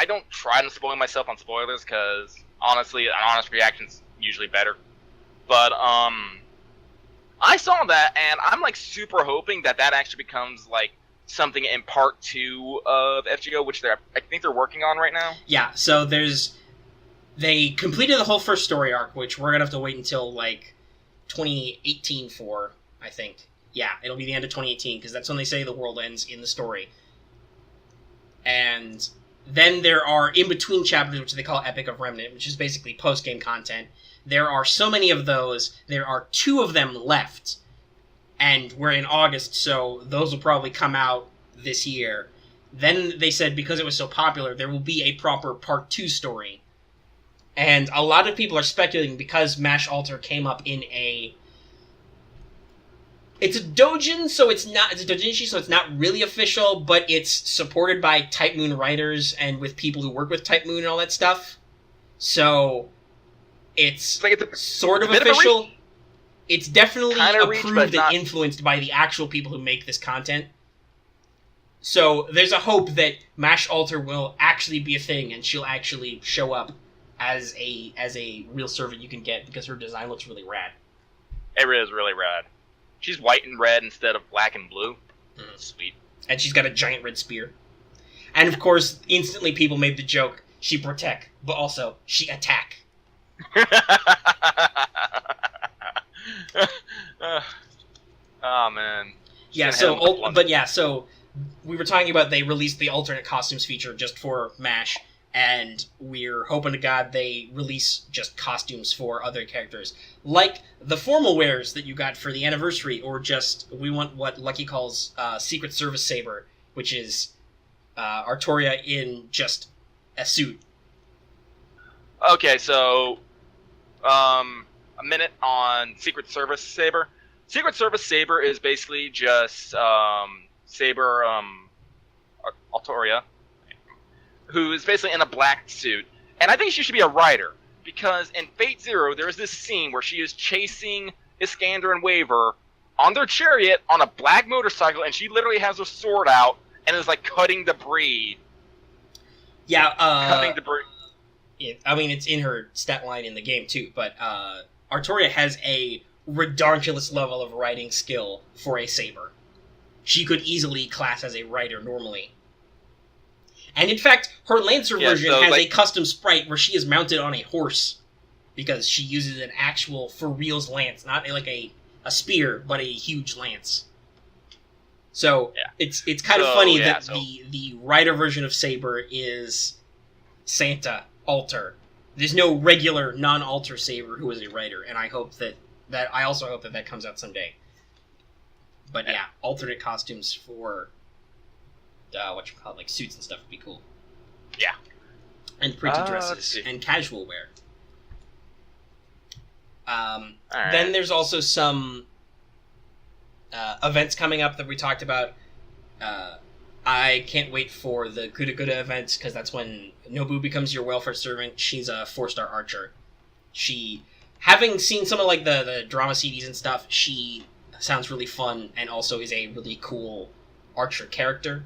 don't try to spoil myself on spoilers, because honestly, an honest reaction's usually better. But I saw that, and I'm super hoping that actually becomes something in part 2 of FGO, which I think they're working on right now. Yeah, so they completed the whole first story arc, which we're gonna have to wait until 2018 for, I think. Yeah, it'll be the end of 2018, because that's when they say the world ends in the story. And then there are in-between chapters, which they call Epic of Remnant, which is basically post-game content. there are so many of those, there are 2 of them left. And we're in August, so those will probably come out this year. Then they said because it was so popular, there will be a proper Part 2 story. And a lot of people are speculating because Mash Alter came up in a... It's a doujin, so it's a doujinshi, so it's not really official, but it's supported by Type Moon writers and with people who work with Type Moon and all that stuff. So it's sort of official. It's definitely approved and influenced by the actual people who make this content. So there's a hope that Mash Alter will actually be a thing, and she'll actually show up as a real servant you can get, because her design looks really rad. It is really rad. She's white and red instead of black and blue. Sweet. And she's got a giant red spear. And of course, instantly people made the joke, she protect, but also, she attack. Oh, man. Yeah, so we were talking about they released the alternate costumes feature just for MASH, and we're hoping to God they release just costumes for other characters. Like the formal wears that you got for the anniversary, or just, we want what Lucky calls Secret Service Saber, which is Artoria in just a suit. Okay, so a minute on Secret Service Saber. Secret Service Saber is basically just Saber Artoria, who is basically in a black suit. And I think she should be a writer, because in Fate Zero, there is this scene where she is chasing Iskander and Waver on their chariot on a black motorcycle, and she literally has her sword out and is, like, cutting debris. Yeah, cutting debris. I mean, it's in her stat line in the game, too, but Artoria has a ridiculous level of writing skill for a saber. She could easily class as a writer normally. And in fact, her Lancer version has a custom sprite where she is mounted on a horse, because she uses an actual for-reals lance, not like a spear, but a huge lance. So, it's kind of funny that the writer version of Saber is Santa Alter. There's no regular non-Alter Saber who is a writer, and I hope I also hope that comes out someday. But yeah, alternate costumes for like suits and stuff would be cool. Yeah. And printed dresses and casual wear. Right. Then there's also some events coming up that we talked about. I can't wait for the Kuda Kuda events, because that's when Nobu becomes your welfare servant. She's a 4-star archer. Having seen some of like the drama CDs and stuff, she sounds really fun and also is a really cool archer character.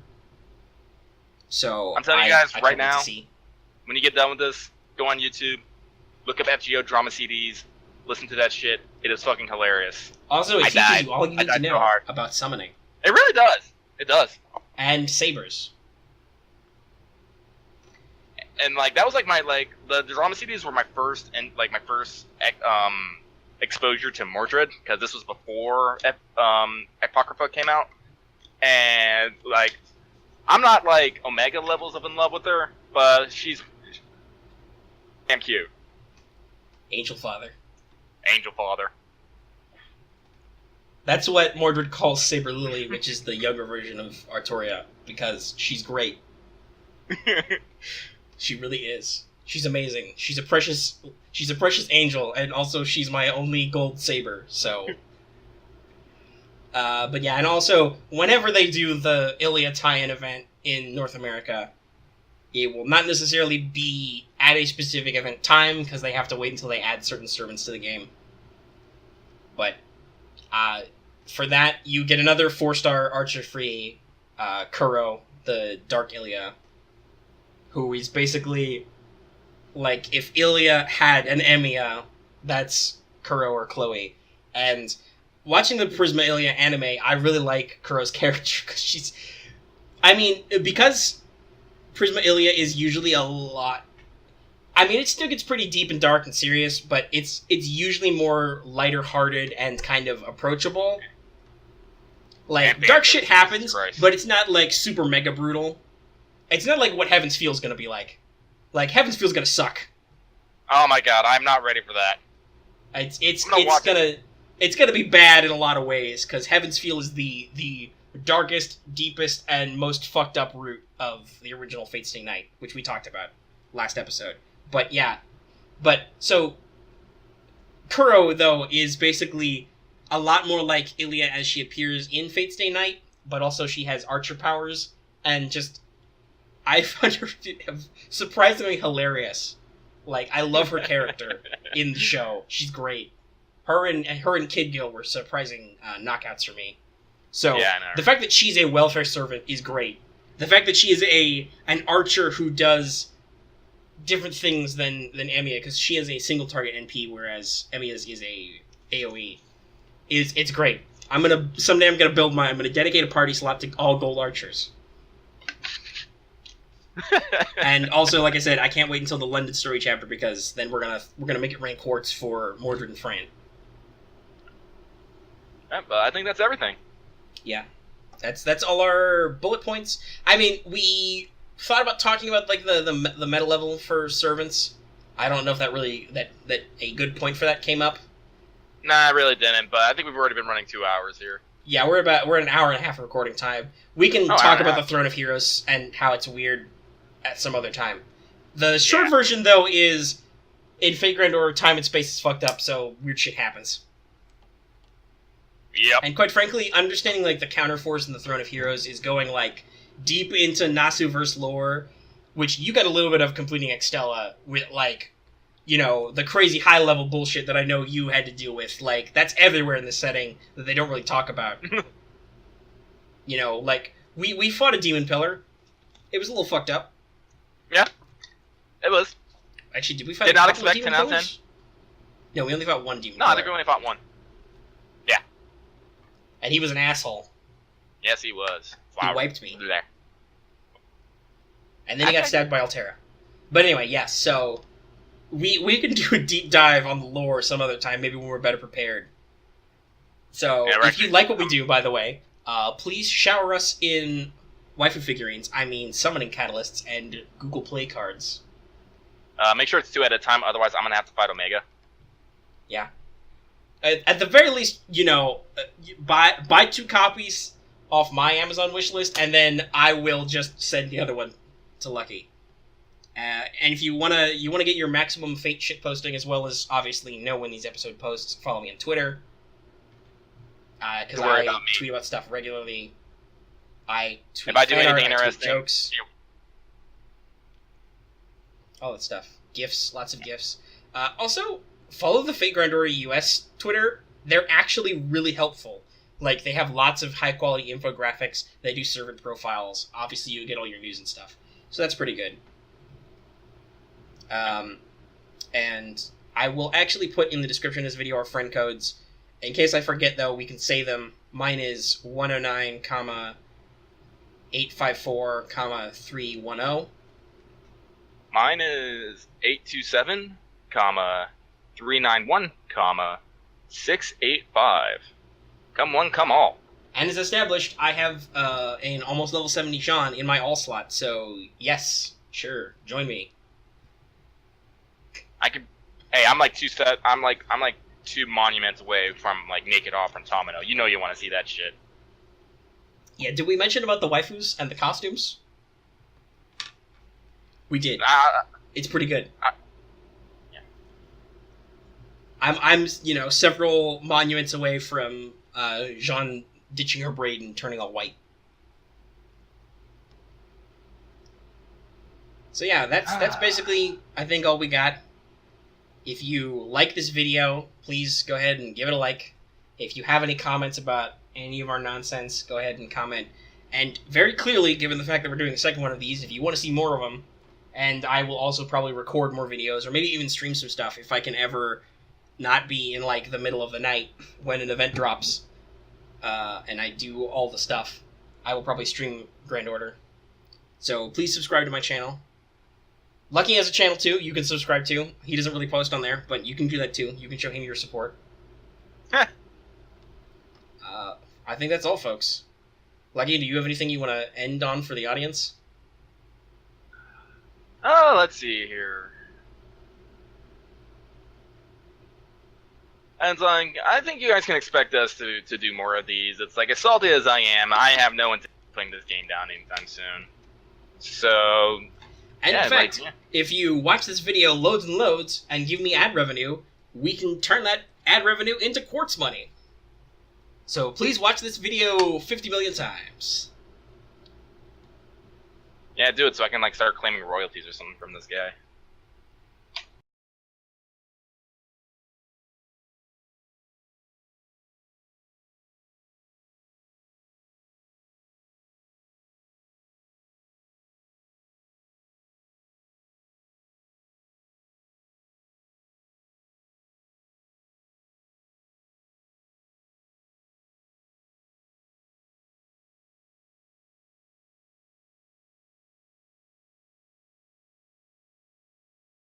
So I'm telling you guys right now, when you get done with this, go on YouTube, look up FGO drama CDs, listen to that shit. It is fucking hilarious. Also, it teaches you all you need to know about summoning. It really does. It does. And sabers. And like that was like the drama CDs were my first exposure to Mordred, because this was before Apocrypha came out, and like I'm not like Omega levels of in love with her, but she's damn cute. Angel Father. That's what Mordred calls Saber Lily, which is the younger version of Artoria, because she's great. She really is. She's amazing. She's a precious angel, and also she's my only gold saber, so... but yeah, and also, whenever they do the Ilia tie-in event in North America, it will not necessarily be at a specific event time, because they have to wait until they add certain servants to the game. But, for that, you get another 4-star archer-free Kuro, the Dark Ilia, who is basically, like, if Ilia had an Emiya, that's Kuro or Chloe. And watching the Prisma Ilia anime, I really like Kuro's character, because because Prisma Ilia is usually a lot... I mean, it still gets pretty deep and dark and serious, but it's usually more lighter-hearted and kind of approachable. Like, dark shit happens, but it's not, like, super mega brutal. It's not like what Heaven's Feel is going to be like. Like, Heaven's Feel is going to suck. Oh my god, I'm not ready for that. It's gonna be bad in a lot of ways, because Heaven's Feel is the darkest, deepest, and most fucked up route of the original Fate Stay Night, which we talked about last episode. But yeah, so Kuro though is basically a lot more like Ilya as she appears in Fate Stay Night, but also she has archer powers, and just I find her surprisingly hilarious. Like, I love her character in the show. She's great. Her and Kid Gil were surprising knockouts for me. So the fact that she's a welfare servant is great. The fact that she is an archer who does different things than Emiya, because she has a single target NP, whereas Emiya's is a AoE. It's great. Someday I'm gonna dedicate a party slot to all gold archers. And also, like I said, I can't wait until the London story chapter, because then we're gonna make it rain quartz for Mordred and Fran. Yeah, but I think that's everything. Yeah, that's all our bullet points. I mean, we thought about talking about like the meta level for servants. I don't know if that a good point for that came up. Nah, I really didn't. But I think we've already been running 2 hours here. Yeah, we're at an hour and a half of recording time. We can talk about the Throne of Heroes and how it's weird at some other time. The short version, though, is in Fate Grand Order, time and space is fucked up, so weird shit happens. Yep. And quite frankly, understanding like the counterforce in the Throne of Heroes is going like deep into Nasu-verse lore, which you got a little bit of completing Extella with like, you know, the crazy high level bullshit that I know you had to deal with. Like, that's everywhere in this setting that they don't really talk about. You know, like we fought a demon pillar. It was a little fucked up. Yeah, it was. Actually, did we fight? Did not expect 10 out of 10. No, we only fought one demon. No, pillar. I think we only fought one. Yeah. And he was an asshole. Yes, he was. He wiped me. There. And then he got stabbed by Altera. But anyway, yes. So we can do a deep dive on the lore some other time, maybe when we're better prepared. So if you like what we do, by the way, please shower us in waifu figurines, I mean summoning catalysts, and Google Play cards. Make sure it's 2 at a time, otherwise I'm going to have to fight Omega. Yeah. At the very least, you know, buy 2 copies off my Amazon wishlist, and then I will just send the other one to Lucky. And if you wanna get your maximum Fate shit posting, as well as obviously know when these episode posts, follow me on Twitter. Because I tweet about stuff regularly. I tweet if I do anything interesting, jokes, all that stuff. GIFs, lots of GIFs. Also, follow the Fate Grand Order US Twitter. They're actually really helpful. Like, they have lots of high-quality infographics. They do servant profiles. Obviously, you get all your news and stuff. So that's pretty good. And I will actually put in the description of this video our friend codes. In case I forget, though, we can say them. Mine is 109, 854, 310. Mine is 827, 391, 685. Come one, come all. And as established, I have an almost level 70 Jean in my all slot, so yes, sure, join me. I could. Hey, I'm like 2 monuments away from like Naked Off from Tomino. You know you want to see that shit. Yeah, did we mention about the waifus and the costumes? We did. It's pretty good. Yeah. I'm several monuments away from Jean ditching her braid and turning all white. So yeah, that's basically, I think, all we got. If you like this video, please go ahead and give it a like. If you have any comments about any of our nonsense, go ahead and comment. And very clearly, given the fact that we're doing the second one of these, if you want to see more of them, and I will also probably record more videos, or maybe even stream some stuff if I can ever not be in like the middle of the night when an event drops, and I do all the stuff, I will probably stream Grand Order. So please subscribe to my channel. Lucky has a channel too, you can subscribe to. He doesn't really post on there, but you can do that too. You can show him your support. I think that's all, folks. Lucky, do you have anything you want to end on for the audience? Oh, let's see here. And it's like, I think you guys can expect us to do more of these. It's like, as salty as I am, I have no intent of putting this game down anytime soon. So, and in fact, if you watch this video loads and loads and give me ad revenue, we can turn that ad revenue into quartz money. So please watch this video 50 million times. Yeah, do it so I can like start claiming royalties or something from this guy.